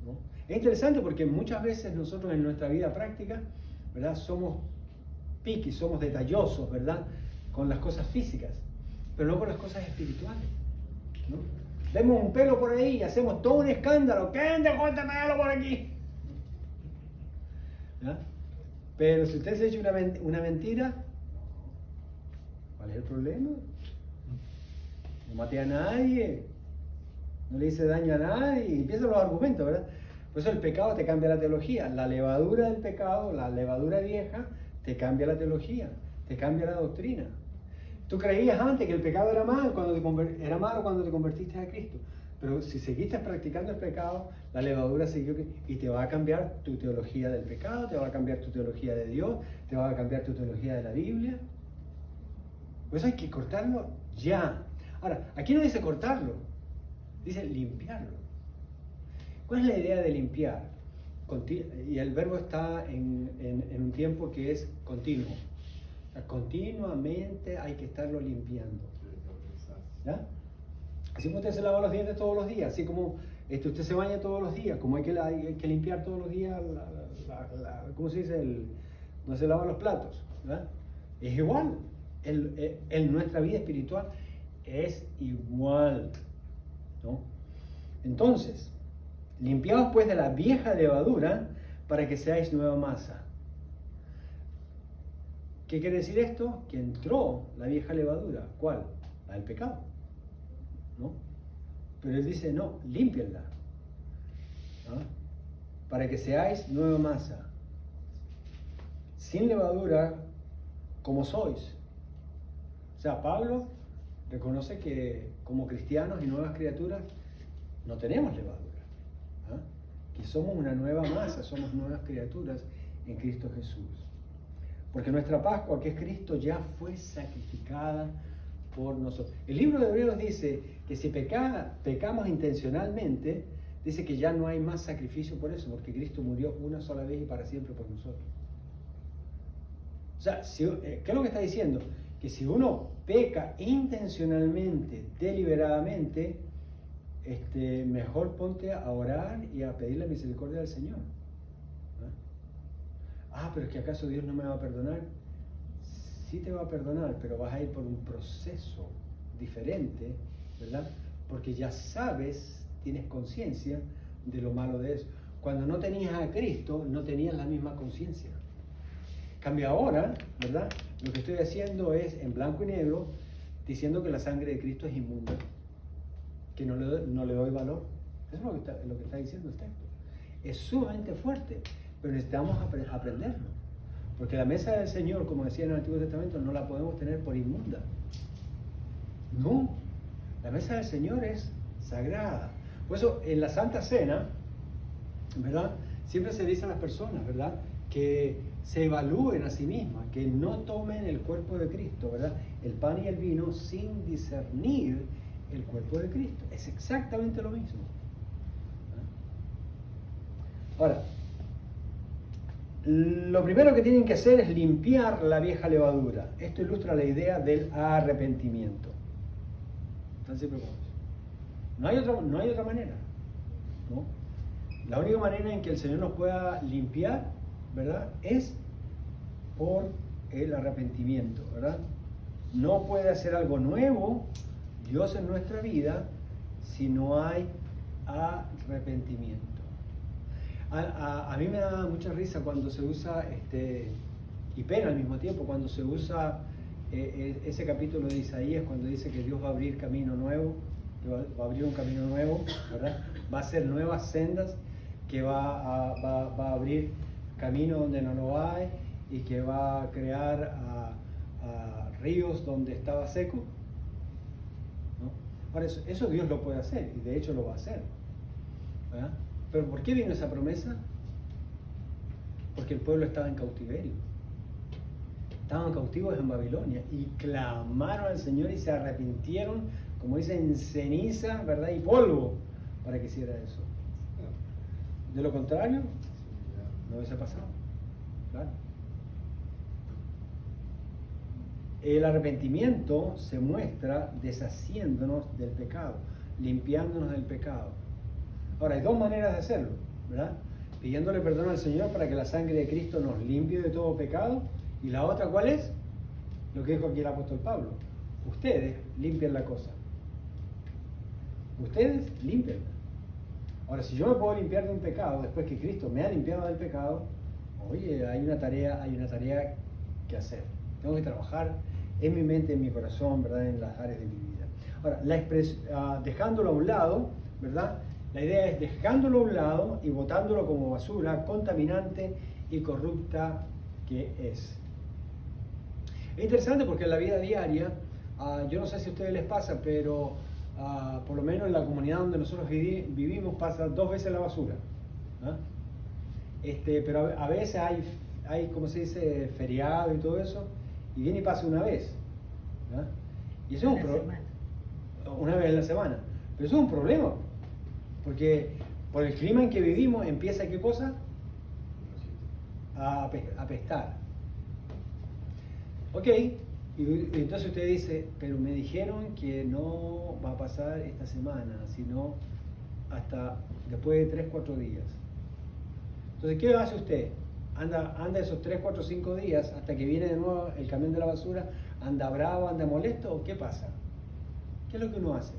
¿No? Es interesante porque muchas veces nosotros en nuestra vida práctica, ¿verdad? Somos piquis, somos detallosos, ¿verdad? Con las cosas físicas, pero no con las cosas espirituales, ¿no? Vemos un pelo por ahí y hacemos todo un escándalo. ¿Quién dejó este pelo por aquí? ¿Ya? Pero si usted se echa una mentira, ¿cuál es el problema? No maté a nadie, no le hice daño a nadie, y empiezan los argumentos, ¿verdad? Por eso el pecado te cambia la teología. La levadura del pecado, la levadura vieja, te cambia la teología, te cambia la doctrina. Tú creías antes que el pecado era malo cuando te convertiste a Cristo. Pero si seguiste practicando el pecado, la levadura siguió y te va a cambiar tu teología del pecado, te va a cambiar tu teología de Dios, te va a cambiar tu teología de la Biblia. Por eso hay que cortarlo ya. Ahora, aquí no dice cortarlo, dice limpiarlo. ¿Cuál es la idea de limpiar? Y el verbo está en un tiempo que es continuo. O sea, continuamente hay que estarlo limpiando. ¿Ya? Así como usted se lava los dientes todos los días, así como usted se baña todos los días, como hay que limpiar todos los días, ¿cómo se dice? No se lavan los platos, ¿verdad? Es igual, en nuestra vida espiritual es igual, ¿no? Entonces, limpiaos pues de la vieja levadura para que seáis nueva masa. ¿Qué quiere decir esto? Que entró la vieja levadura. ¿Cuál? La del pecado, ¿no? Pero él dice, no, límpienla, ¿no? Para que seáis nueva masa, sin levadura como sois. O sea, Pablo reconoce que como cristianos y nuevas criaturas no tenemos levadura, ¿ah? Que somos una nueva masa, somos nuevas criaturas en Cristo Jesús. Porque nuestra Pascua, que es Cristo, ya fue sacrificada por nosotros. El libro de Hebreos dice que si pecamos intencionalmente, dice que ya no hay más sacrificio por eso, porque Cristo murió una sola vez y para siempre por nosotros. O sea, ¿qué es lo que está diciendo? Que si uno peca intencionalmente, deliberadamente, mejor ponte a orar y a pedir la misericordia del Señor. Pero es que ¿acaso Dios no me va a perdonar? Sí te va a perdonar, pero vas a ir por un proceso diferente, ¿verdad? Porque ya sabes, tienes conciencia de lo malo de eso. Cuando no tenías a Cristo, no tenías la misma conciencia. Cambia ahora, ¿verdad? Lo que estoy haciendo es en blanco y negro, diciendo que la sangre de Cristo es inmunda, que no le doy valor. Eso es lo que está diciendo el texto. Es sumamente fuerte, pero necesitamos aprenderlo. Porque la mesa del Señor, como decía en el Antiguo Testamento, no la podemos tener por inmunda. No, la mesa del Señor es sagrada. Por eso en la Santa Cena, ¿verdad? Siempre se dice a las personas, ¿verdad? Que se evalúen a sí mismas, que no tomen el cuerpo de Cristo, ¿verdad? El pan y el vino sin discernir el cuerpo de Cristo. Es exactamente lo mismo. Ahora, lo primero que tienen que hacer es limpiar la vieja levadura. Esto ilustra la idea del arrepentimiento. ¿Están siempre con eso? No hay otra manera, ¿no? La única manera en que el Señor nos pueda limpiar, ¿verdad?, es por el arrepentimiento, ¿verdad? No puede hacer algo nuevo Dios en nuestra vida si no hay arrepentimiento. A mí me da mucha risa cuando se usa, y pena al mismo tiempo, cuando se usa ese capítulo de Isaías, cuando dice que Dios va a abrir camino nuevo, que va a abrir un camino nuevo, ¿verdad? Va a hacer nuevas sendas, que va a abrir camino donde no lo hay, y que va a crear ríos donde estaba seco, ¿no? Ahora, eso Dios lo puede hacer, y de hecho lo va a hacer, ¿verdad? Pero ¿por qué vino esa promesa? Porque el pueblo estaba en cautiverio. Estaban cautivos en Babilonia y clamaron al Señor y se arrepintieron, como dice, en ceniza, ¿verdad?, y polvo, para que hiciera eso. De lo contrario, no hubiese pasado. Claro. El arrepentimiento se muestra deshaciéndonos del pecado, limpiándonos del pecado. Ahora, hay dos maneras de hacerlo, ¿verdad? Pidiéndole perdón al Señor para que la sangre de Cristo nos limpie de todo pecado. Y la otra, ¿cuál es? Lo que dijo aquí el apóstol Pablo. Ustedes limpian la cosa. Ustedes limpianla. Ahora, si yo me puedo limpiar de un pecado después que Cristo me ha limpiado del pecado, oye, hay una tarea que hacer. Tengo que trabajar en mi mente, en mi corazón, ¿verdad?, en las áreas de mi vida. Ahora, dejándolo a un lado, ¿verdad? La idea es dejándolo a un lado y botándolo como basura contaminante y corrupta que es. Es interesante porque en la vida diaria, yo no sé si a ustedes les pasa, pero por lo menos en la comunidad donde nosotros vivimos pasa 2 veces la basura, ¿no? Pero a veces hay, como se dice, feriado y todo eso, y viene y pasa una vez, ¿no? Y eso es un problema. Una vez en la semana. Pero eso es un problema, porque por el clima en que vivimos empieza, ¿qué cosa? A apestar. Ok, y entonces usted dice, pero me dijeron que no va a pasar esta semana, sino hasta después de 3-4 días. Entonces, ¿qué hace usted? Anda esos 3, 4, 5 días hasta que viene de nuevo el camión de la basura, anda bravo, anda molesto, ¿o qué pasa? ¿Qué es lo que uno hace?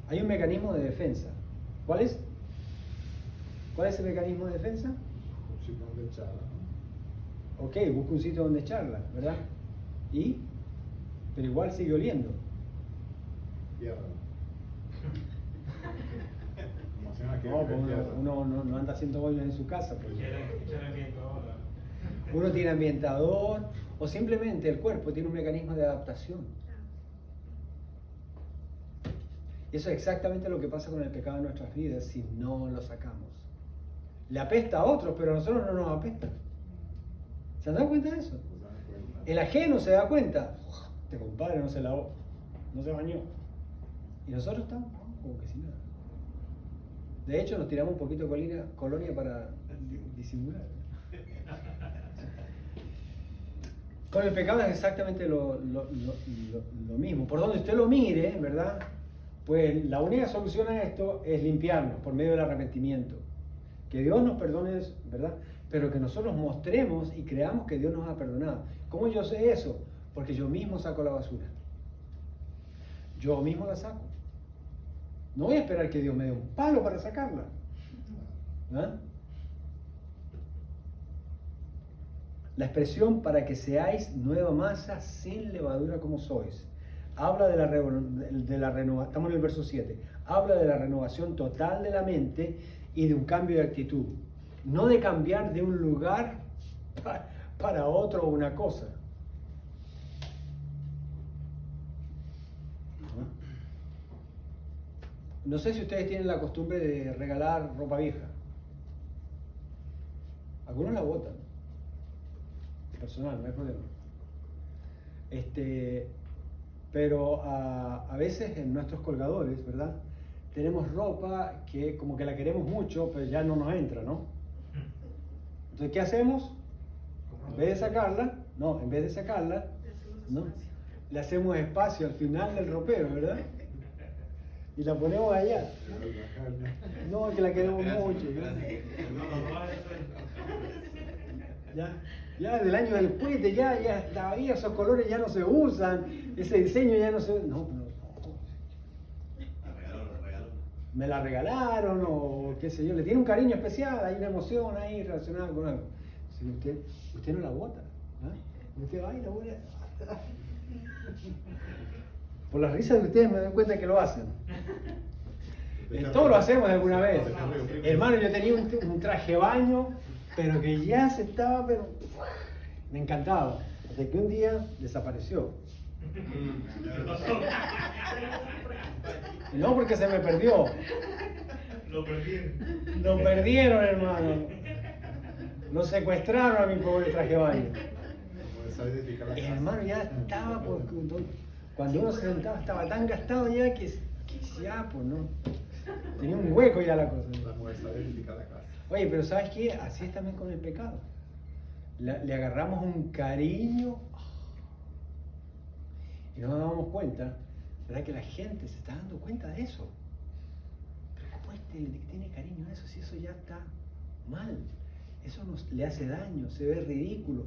Hay un mecanismo de defensa. ¿Cuál es? ¿Cuál es el mecanismo de defensa? Un sitio donde echarla, ¿no? Ok, busca un sitio donde echarla, ¿verdad? Pero igual sigue oliendo. Piérdala. No, pues uno no anda haciendo bollos en su casa. Uno tiene ambientador, o simplemente el cuerpo tiene un mecanismo de adaptación. Y eso es exactamente lo que pasa con el pecado en nuestras vidas si no lo sacamos. Le apesta a otros, pero a nosotros no nos apesta. ¿Se han dado cuenta de eso? El ajeno se da cuenta. Este compadre no se lavó, no se bañó. Y nosotros estamos como que sin nada. De hecho, nos tiramos un poquito de colonia para disimular. Con el pecado es exactamente lo mismo. Por donde usted lo mire, ¿verdad? Pues la única solución a esto es limpiarnos por medio del arrepentimiento. Que Dios nos perdone, ¿verdad? Pero que nosotros mostremos y creamos que Dios nos ha perdonado. ¿Cómo yo sé eso? Porque yo mismo saco la basura. Yo mismo la saco. No voy a esperar que Dios me dé un palo para sacarla. ¿Ah? La expresión para que seáis nueva masa sin levadura como sois. Habla de la renovación, estamos en el verso 7. Habla de la renovación total de la mente y de un cambio de actitud. No de cambiar de un lugar para otro o una cosa. No sé si ustedes tienen la costumbre de regalar ropa vieja. Algunos la botan. Personal, no hay problema. Pero a veces en nuestros colgadores, ¿verdad? Tenemos ropa que como que la queremos mucho, pero ya no nos entra, ¿no? Entonces, ¿qué hacemos? En vez de sacarla, ¿no? Le hacemos espacio al final del ropero, ¿verdad? Y la ponemos allá. No, que la queremos mucho. Ya del año del cohete, ya todavía esos colores ya no se usan, ese diseño ya no se usa. No. Me la regalaron o qué sé yo, le tiene un cariño especial, hay una emoción ahí relacionada con algo. Si usted no la bota, ¿eh? Usted va y la bota. Por las risas de ustedes me doy cuenta que lo hacen. Todos lo hacemos alguna vez. Hermano, yo tenía un traje de baño, pero que ya se estaba, me encantaba. Hasta que un día desapareció. No porque se me perdió. Lo perdieron, hermano. Lo secuestraron a mi pobre traje de baño. Hermano, ya estaba, cuando uno se sentaba, estaba tan gastado ya que ya, pues no. Tenía un hueco ya la cosa. La mujer sabe edificar la casa. Oye, pero ¿sabes qué? Así es también con el pecado. Le agarramos un cariño y no nos damos cuenta, ¿verdad? Que la gente se está dando cuenta de eso. Pero ¿cómo tiene cariño a eso? Si eso ya está mal. Eso le hace daño, se ve ridículo,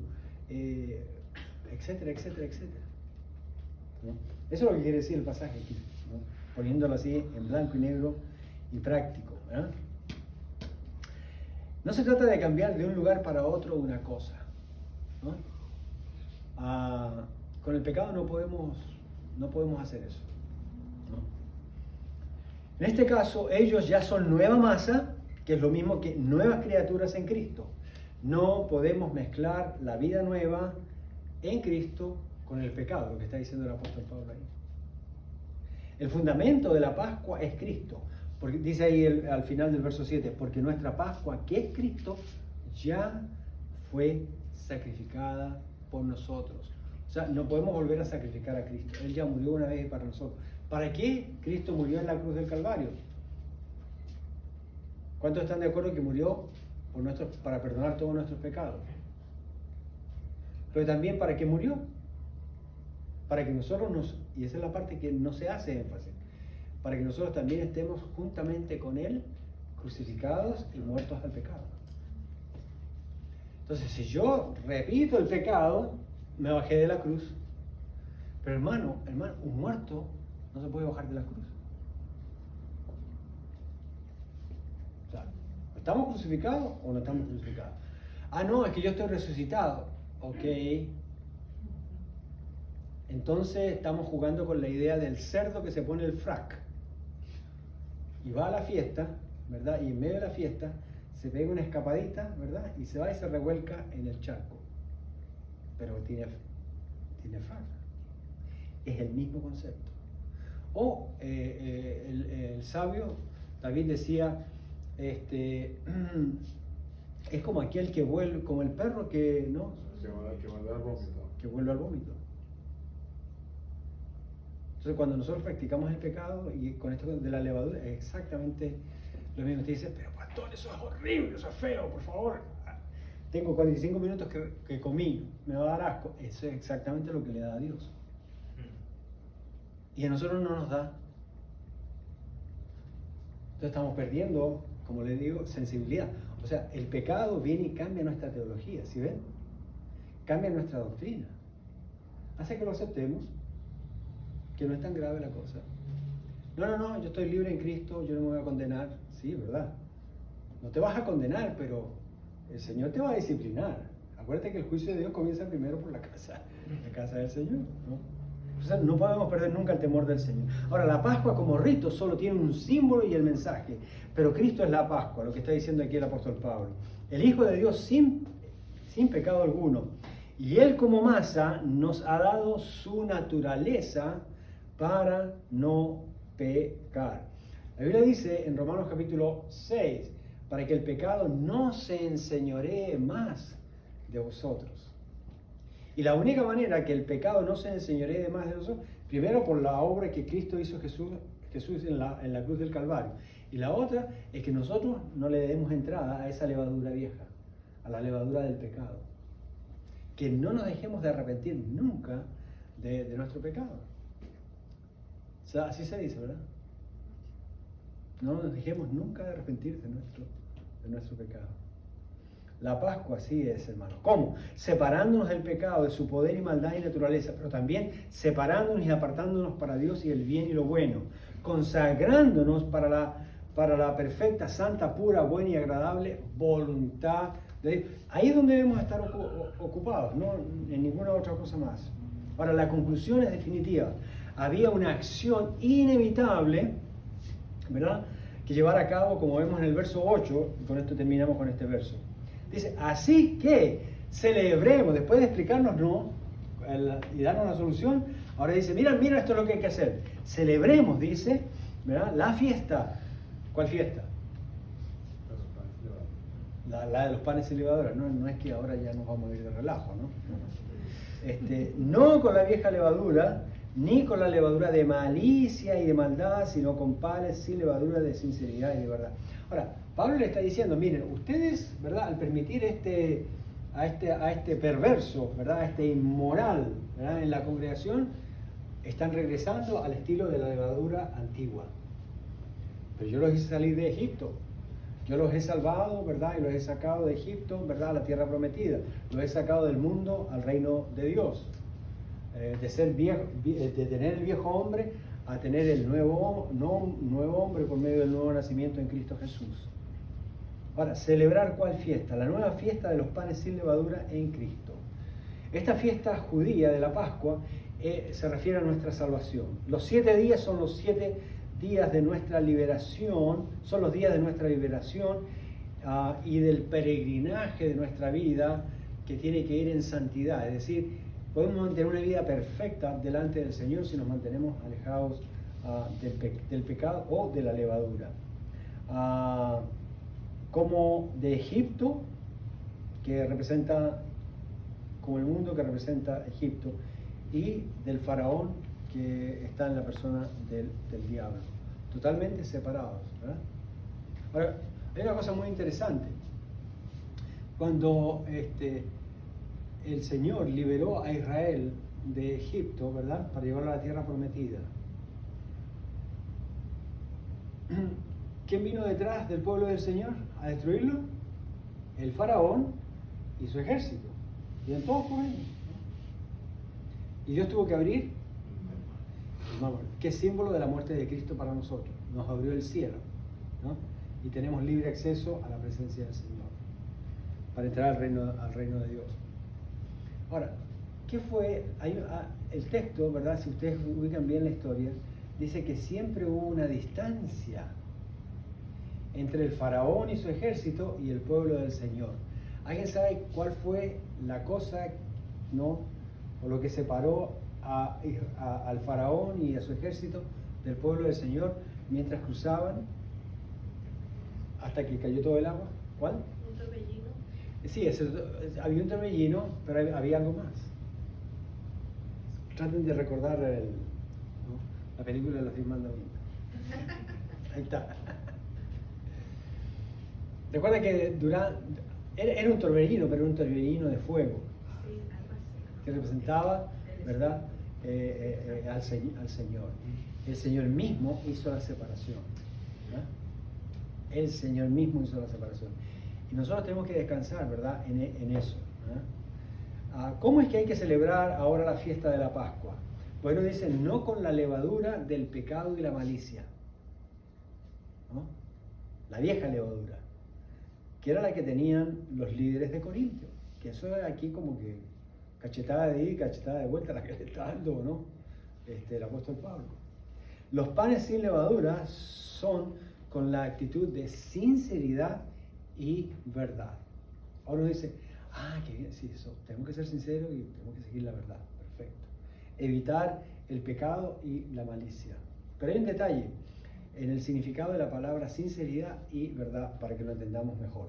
etcétera, etcétera, etcétera. ¿No? Eso es lo que quiere decir el pasaje aquí, ¿no? Poniéndolo así en blanco y negro y práctico, ¿verdad? No se trata de cambiar de un lugar para otro una cosa, ¿no? Con el pecado no podemos hacer eso, ¿no? En este caso, ellos ya son nueva masa, que es lo mismo que nuevas criaturas en Cristo. No podemos mezclar la vida nueva en Cristo con el pecado, lo que está diciendo el apóstol Pablo ahí. El fundamento de la Pascua es Cristo, porque dice ahí al final del verso 7, porque nuestra Pascua, que es Cristo, ya fue sacrificada por nosotros. O sea, no podemos volver a sacrificar a Cristo. Él ya murió una vez para nosotros. ¿Para qué Cristo murió en la cruz del Calvario? ¿Cuántos están de acuerdo que murió para perdonar todos nuestros pecados? Pero también, ¿para qué murió? Para que nosotros y esa es la parte que no se hace énfasis, para que nosotros también estemos juntamente con Él, crucificados y muertos al pecado. Entonces, si yo repito el pecado, me bajé de la cruz. Pero hermano, un muerto no se puede bajar de la cruz. O sea, ¿estamos crucificados o no estamos crucificados? Ah, no, es que yo estoy resucitado. Ok. Entonces estamos jugando con la idea del cerdo que se pone el frac y va a la fiesta, ¿verdad? Y en medio de la fiesta se pega una escapadita, ¿verdad? Y se va y se revuelca en el charco. Pero tiene frac. Es el mismo concepto. O el sabio David decía, es como aquel que vuelve, como el perro que, ¿no? Que vuelve al vómito. Que vuelve al vómito. Entonces, cuando nosotros practicamos el pecado y con esto de la levadura, es exactamente lo mismo. Usted dice, pero pastor, eso es horrible, eso es feo, por favor. Tengo 45 minutos que comí, me va a dar asco. Eso es exactamente lo que le da a Dios. Y a nosotros no nos da. Entonces estamos perdiendo, como les digo, sensibilidad. O sea, el pecado viene y cambia nuestra teología, ¿sí ven? Cambia nuestra doctrina. Hace que lo aceptemos, que no es tan grave la cosa. No, yo estoy libre en Cristo, yo no me voy a condenar. Sí, ¿verdad? No te vas a condenar, pero el Señor te va a disciplinar. Acuérdate que el juicio de Dios comienza primero por la casa del Señor, ¿no? O sea, no podemos perder nunca el temor del Señor. Ahora, la Pascua como rito solo tiene un símbolo y el mensaje, pero Cristo es la Pascua, lo que está diciendo aquí el apóstol Pablo. El Hijo de Dios sin pecado alguno. Y Él como masa nos ha dado su naturaleza para no pecar. La Biblia dice en Romanos capítulo 6, para que el pecado no se enseñoree más de vosotros. Y la única manera que el pecado no se enseñoree de más de nosotros, primero por la obra que Cristo hizo Jesús en la cruz del Calvario. Y la otra es que nosotros no le demos entrada a esa levadura vieja, a la levadura del pecado. Que no nos dejemos de arrepentir nunca de nuestro pecado. O sea, así se dice, ¿verdad? No nos dejemos nunca de arrepentir de nuestro pecado. La Pascua así es, hermano. ¿Cómo? Separándonos del pecado, de su poder y maldad y naturaleza, pero también separándonos y apartándonos para Dios y el bien y lo bueno, consagrándonos para la perfecta, santa, pura, buena y agradable voluntad de Dios. Ahí es donde debemos estar ocupados, no en ninguna otra cosa más. Ahora, la conclusión es definitiva. Había una acción inevitable, ¿verdad?, que llevar a cabo, como vemos en el verso 8, y con esto terminamos con este verso. Dice, así que celebremos, después de explicarnos y darnos la solución, ahora dice, mira, esto es lo que hay que hacer. Celebremos, dice, ¿verdad?, la fiesta. ¿Cuál fiesta? La de los panes y levaduras. No es que ahora ya nos vamos a ir de relajo, ¿no? No con la vieja levadura, ni con la levadura de malicia y de maldad, sino con panes sin levadura de sinceridad y de verdad. Ahora, Pablo le está diciendo, miren, ustedes, ¿verdad?, al permitir a este perverso, ¿verdad?, a este inmoral, ¿verdad?, en la congregación, están regresando al estilo de la levadura antigua. Pero yo los hice salir de Egipto. Yo los he salvado, ¿verdad?, y los he sacado de Egipto, ¿verdad?, a la tierra prometida. Los he sacado del mundo al reino de Dios. De tener el viejo hombre a tener el nuevo hombre por medio del nuevo nacimiento en Cristo Jesús. Ahora, celebrar ¿cuál fiesta? La nueva fiesta de los panes sin levadura en Cristo. Esta fiesta judía de la Pascua se refiere a nuestra salvación. Los 7 días son los 7 días de nuestra liberación, son los días de nuestra liberación y del peregrinaje de nuestra vida que tiene que ir en santidad. Es decir, podemos mantener una vida perfecta delante del Señor si nos mantenemos alejados del pecado o de la levadura. Como de Egipto, que representa, como el mundo que representa Egipto, y del faraón que está en la persona del diablo. Totalmente separados, ¿verdad? Ahora, hay una cosa muy interesante. Cuando el Señor liberó a Israel de Egipto, ¿verdad?, para llevarlo a la tierra prometida, ¿quién vino detrás del pueblo del Señor a destruirlo? El faraón y su ejército. Vienen todos con ellos, ¿no? Y Dios tuvo que abrir el mar, que es símbolo de la muerte de Cristo para nosotros. Nos abrió el cielo, ¿no? Y tenemos libre acceso a la presencia del Señor para entrar al reino de Dios. Ahora, ¿qué fue? El texto, ¿verdad?, si ustedes ubican bien la historia, dice que siempre hubo una distancia entre el faraón y su ejército y el pueblo del Señor. ¿Alguien sabe cuál fue la cosa, no, o lo que separó al faraón y a su ejército del pueblo del Señor mientras cruzaban hasta que cayó todo el agua? ¿Cuál? Un torbellino. Sí, había un torbellino, pero había algo más. Traten de recordar la película de los 10 mandamientos. Ahí está. Recuerda que era un torbellino, pero era un torbellino de fuego, Sí, algo así. que representaba, ¿verdad?, al Señor. El Señor mismo hizo la separación, ¿verdad? El Señor mismo hizo la separación. Y nosotros tenemos que descansar, ¿verdad?, en eso, ¿verdad? ¿Cómo es que hay que celebrar ahora la fiesta de la Pascua? Bueno, dice, no con la levadura del pecado y la malicia, ¿no? La vieja levadura, que era la que tenían los líderes de Corinto, que eso era aquí como que cachetada de ida y cachetada de vuelta la que le está dando, ¿no?, el apóstol Pablo. Los panes sin levadura son con la actitud de sinceridad y verdad. Ahora uno dice, que bien, sí, eso, tenemos que ser sinceros y tenemos que seguir la verdad. Perfecto. Evitar el pecado y la malicia. Pero hay un detalle en el significado de la palabra sinceridad y verdad para que lo entendamos mejor.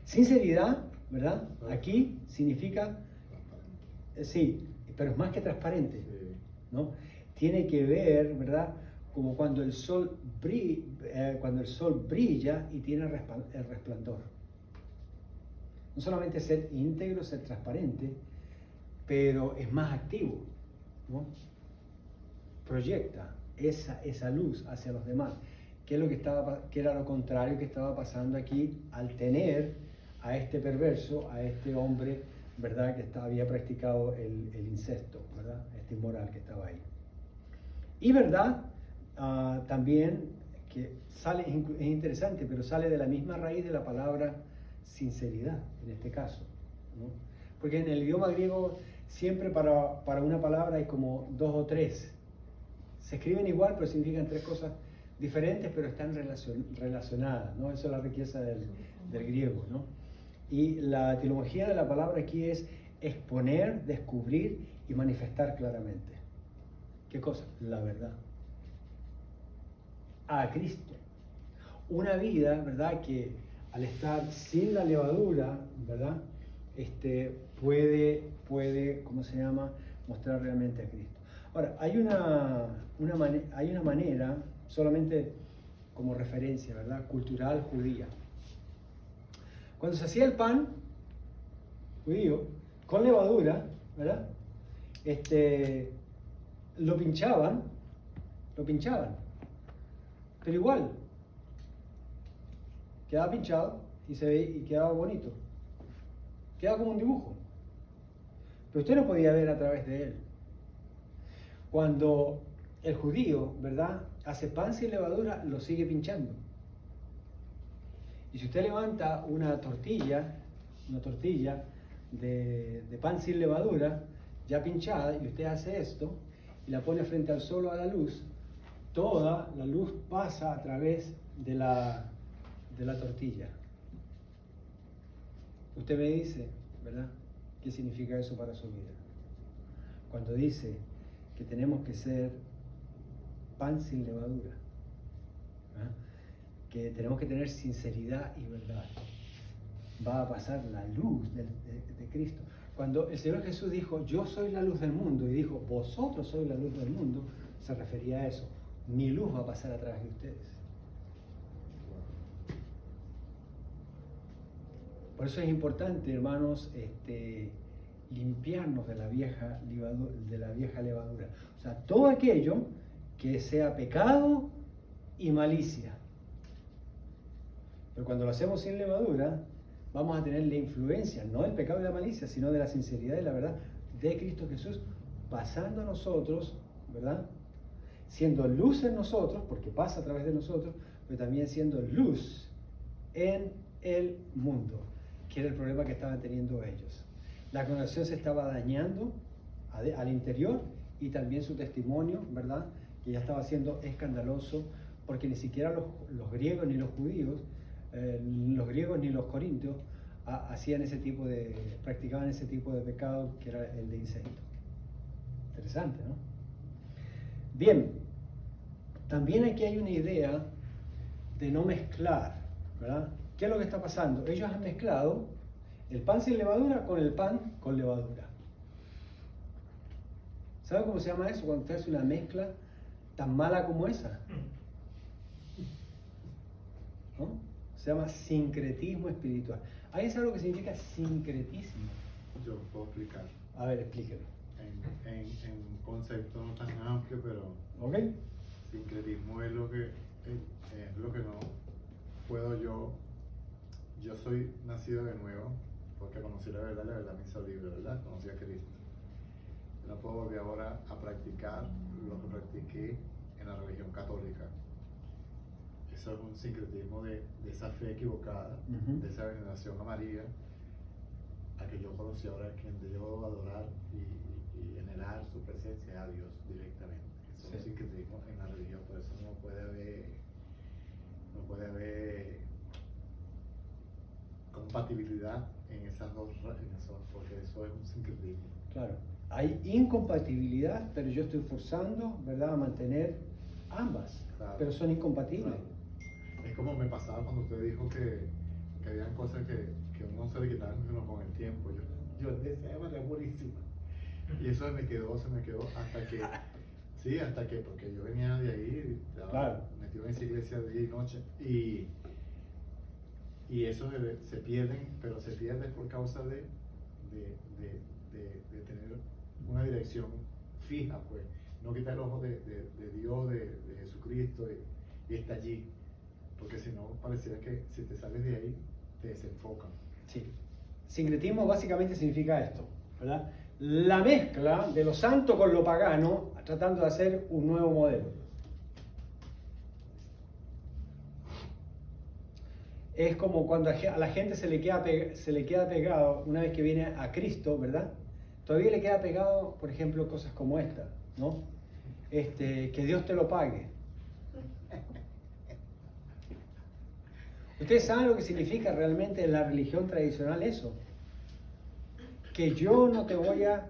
Sinceridad, ¿verdad?, aquí significa, sí, pero es más que transparente, ¿no? Tiene que ver, ¿verdad?, como cuando el sol brilla y tiene el resplandor. No solamente ser íntegro, ser transparente, pero es más activo, ¿no? Proyecta esa luz hacia los demás. ¿Qué es lo que era lo contrario que estaba pasando aquí al tener a este perverso, a este hombre, ¿verdad? Que había practicado el incesto, ¿verdad? Este inmoral que estaba ahí. Y verdad, también que sale, es interesante, pero sale de la misma raíz de la palabra sinceridad, en este caso, ¿no? Porque en el idioma griego siempre para una palabra hay como 2 o 3. Se escriben igual, pero significan 3 cosas diferentes, pero están relacionadas, ¿no? Eso es la riqueza del griego, ¿no? Y la etimología de la palabra aquí es exponer, descubrir y manifestar claramente. ¿Qué cosa? La verdad. A Cristo. Una vida, ¿verdad? Que al estar sin la levadura, ¿verdad? Puede, ¿cómo se llama? Mostrar realmente a Cristo. Ahora, hay una manera, solamente como referencia, ¿verdad? Cultural judía. Cuando se hacía el pan judío con levadura, ¿verdad? Lo pinchaban, pero igual quedaba pinchado y quedaba bonito, quedaba como un dibujo, pero usted no podía ver a través de él. Cuando el judío, ¿verdad?, hace pan sin levadura, lo sigue pinchando. Y si usted levanta una tortilla de pan sin levadura, ya pinchada, y usted hace esto, y la pone frente al sol o a la luz, toda la luz pasa a través de la tortilla. Usted me dice, ¿verdad?, ¿qué significa eso para su vida? Cuando dice que tenemos que ser pan sin levadura, ¿verdad?, que tenemos que tener sinceridad y verdad, va a pasar la luz de Cristo. Cuando el Señor Jesús dijo, yo soy la luz del mundo, y dijo, vosotros sois la luz del mundo, se refería a eso. Mi luz va a pasar a través de ustedes. Por eso es importante, hermanos, limpiarnos de la vieja levadura. O sea, todo aquello que sea pecado y malicia. Pero cuando lo hacemos sin levadura, vamos a tener la influencia, no del pecado y la malicia, sino de la sinceridad y la verdad de Cristo Jesús, pasando a nosotros, ¿verdad? Siendo luz en nosotros, porque pasa a través de nosotros, pero también siendo luz en el mundo, que era el problema que estaban teniendo ellos. La congregación se estaba dañando al interior y también su testimonio, ¿verdad?, que ya estaba siendo escandaloso, porque ni siquiera los griegos ni los judíos, los griegos ni los corintios practicaban ese tipo de pecado que era el de incesto. Interesante, ¿no? Bien, también aquí hay una idea de no mezclar, ¿verdad? ¿Qué es lo que está pasando? Ellos han mezclado el pan sin levadura con el pan con levadura. ¿Saben cómo se llama eso? Cuando usted hace una mezcla tan mala como esa, ¿no? Se llama sincretismo espiritual. ¿Alguien sabe lo que significa sincretismo? Yo puedo explicar. A ver, explíquelo. En un concepto no tan amplio, pero ¿Ok? sincretismo es lo que no puedo yo. Yo soy nacido de nuevo porque conocí la verdad me hizo libre, ¿verdad? Conocí a Cristo. No puedo volver ahora a practicar lo que practiqué en la religión católica. Eso es un sincretismo de esa fe equivocada, de esa veneración a María, a que yo conocí ahora, quien debo adorar y venerar su presencia a Dios directamente. Eso es un sincretismo en la religión, por eso no puede haber compatibilidad en esas dos, porque eso es un sincretismo. Claro, hay incompatibilidad, pero yo estoy forzando, ¿verdad?, a mantener ambas, Claro. pero son incompatibles. Claro. Es como me pasaba cuando usted dijo que habían cosas que uno se le quitaban con el tiempo. Yo decía, María buenísima. Y eso se me quedó hasta que, porque yo venía de ahí, estaba Claro. metido en esa iglesia de día y noche, y Y eso se pierden, pero se pierden por causa de tener una dirección fija, pues. No quitar el ojo de Dios, de Jesucristo, y está allí. Porque si no, pareciera que si te sales de ahí, te desenfocan. Sí. Sincretismo básicamente significa esto, ¿verdad? La mezcla de lo santo con lo pagano, tratando de hacer un nuevo modelo. Es como cuando a la gente se le queda pegado, una vez que viene a Cristo, ¿verdad? Todavía le queda pegado, por ejemplo, cosas como esta, ¿no? Que Dios te lo pague. ¿Ustedes saben lo que significa realmente en la religión tradicional eso? Que yo no te voy a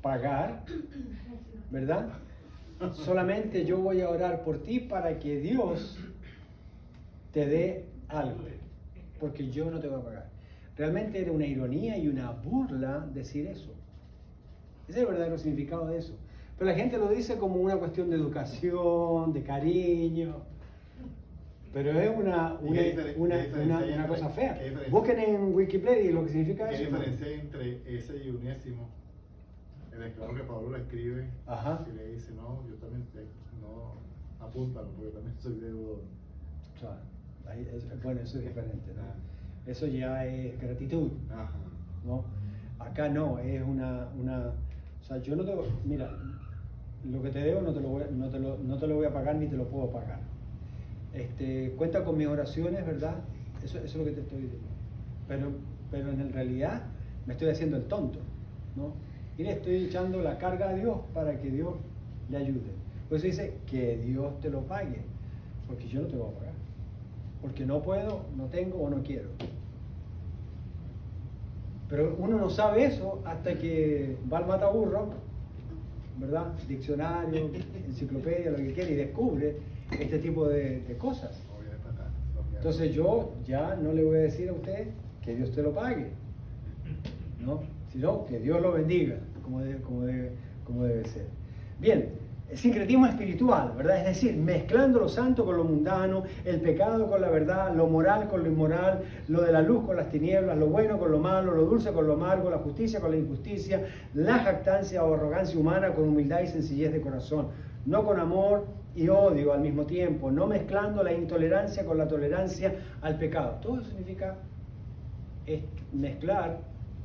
pagar, ¿verdad? Solamente yo voy a orar por ti para que Dios te dé algo, porque yo no te voy a pagar. Realmente era una ironía y una burla decir eso. Ese es el verdadero significado de eso. Pero la gente lo dice como una cuestión de educación, de cariño. Pero es una cosa fea. Busquen en Wikipedia lo que significa ¿Qué eso. ¿Qué diferencia hay entre ese y Onésimo? El esclavo que Pablo le escribe. Ajá. Y le dice, no, yo también no, apúntalo, porque también soy deudor. Claro. Bueno, eso es diferente, ¿no? Eso ya es gratitud, Ajá. ¿no? Acá no, es una o sea, yo no te, mira, lo que te debo no te lo voy a pagar ni te lo puedo pagar. Cuenta con mis oraciones, ¿verdad? Eso es lo que te estoy diciendo. Pero en realidad me estoy haciendo el tonto, ¿no? Y le estoy echando la carga a Dios para que Dios le ayude. Por eso dice que Dios te lo pague, porque yo no te voy a pagar. Porque no puedo, no tengo o no quiero. Pero uno no sabe eso hasta que va al mataburro, ¿verdad? Diccionario, enciclopedia, lo que quiera, y descubre este tipo de cosas. Entonces yo ya no le voy a decir a usted que Dios te lo pague, ¿no? Sino que Dios lo bendiga, como debe ser. Bien, el sincretismo espiritual, ¿verdad? Es decir, mezclando lo santo con lo mundano, el pecado con la verdad, lo moral con lo inmoral, lo de la luz con las tinieblas, lo bueno con lo malo, lo dulce con lo amargo, la justicia con la injusticia, la jactancia o arrogancia humana con humildad y sencillez de corazón, no con amor y odio al mismo tiempo, no mezclando la intolerancia con la tolerancia al pecado. Todo eso significa mezclar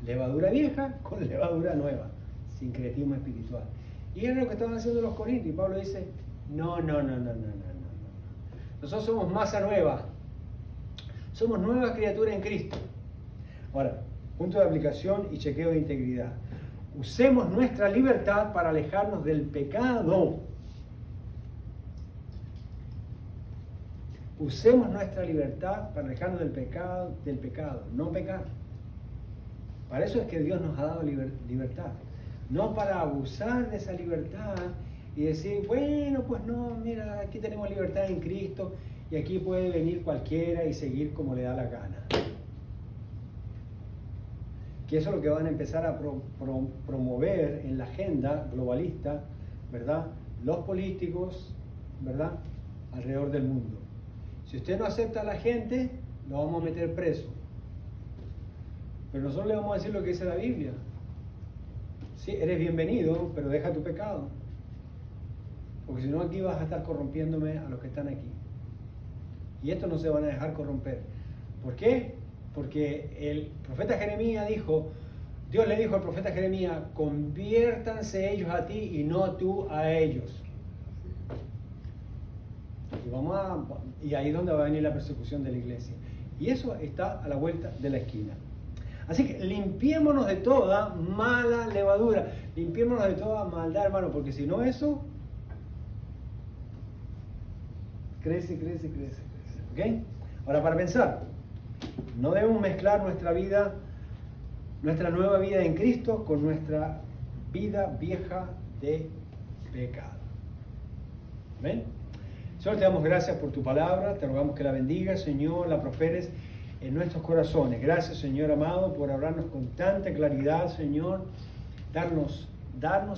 levadura vieja con levadura nueva, sincretismo espiritual. Y era lo que estaban haciendo los corintios. Y Pablo dice, no. Nosotros somos masa nueva. Somos nueva criatura en Cristo. Ahora, punto de aplicación y chequeo de integridad. Usemos nuestra libertad para alejarnos del pecado. Usemos nuestra libertad para alejarnos del pecado, no pecar. Para eso es que Dios nos ha dado libertad. No para abusar de esa libertad y decir, bueno, pues no, mira, aquí tenemos libertad en Cristo y aquí puede venir cualquiera y seguir como le da la gana. Que eso es lo que van a empezar a promover en la agenda globalista, ¿verdad? Los políticos, ¿verdad? Alrededor del mundo. Si usted no acepta a la gente, lo vamos a meter preso. Pero nosotros le vamos a decir lo que dice la Biblia. Sí, eres bienvenido, pero deja tu pecado. Porque si no, aquí vas a estar corrompiéndome a los que están aquí. Y estos no se van a dejar corromper. ¿Por qué? Porque el profeta Jeremías dijo, Dios le dijo al profeta Jeremías, conviértanse ellos a ti y no tú a ellos. Y ahí es donde va a venir la persecución de la iglesia. Y eso está a la vuelta de la esquina. Así que limpiémonos de toda mala levadura, limpiémonos de toda maldad, hermano, porque si no eso crece. ¿Ok? Ahora, para pensar, no debemos mezclar nuestra vida, nuestra nueva vida en Cristo con nuestra vida vieja de pecado. ¿Ven? Señor, te damos gracias por tu palabra, te rogamos que la bendigas, Señor, la prosperes en nuestros corazones. Gracias, Señor amado, por hablarnos con tanta claridad, Señor, darnos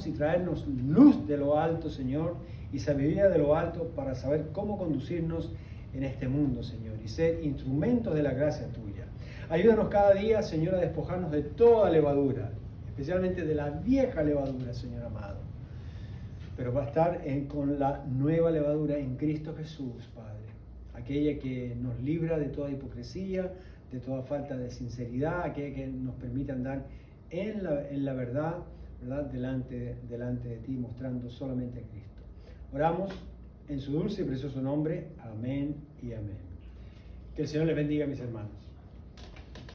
y traernos luz de lo alto, Señor, y sabiduría de lo alto para saber cómo conducirnos en este mundo, Señor, y ser instrumentos de la gracia tuya. Ayúdanos cada día, Señor, a despojarnos de toda levadura, especialmente de la vieja levadura, Señor amado. Pero va a estar con la nueva levadura en Cristo Jesús, Padre. Aquella que nos libra de toda hipocresía, de toda falta de sinceridad, aquella que nos permite andar en la verdad, ¿verdad? Delante de ti, mostrando solamente a Cristo. Oramos en su dulce y precioso nombre. Amén y amén. Que el Señor les bendiga, mis hermanos.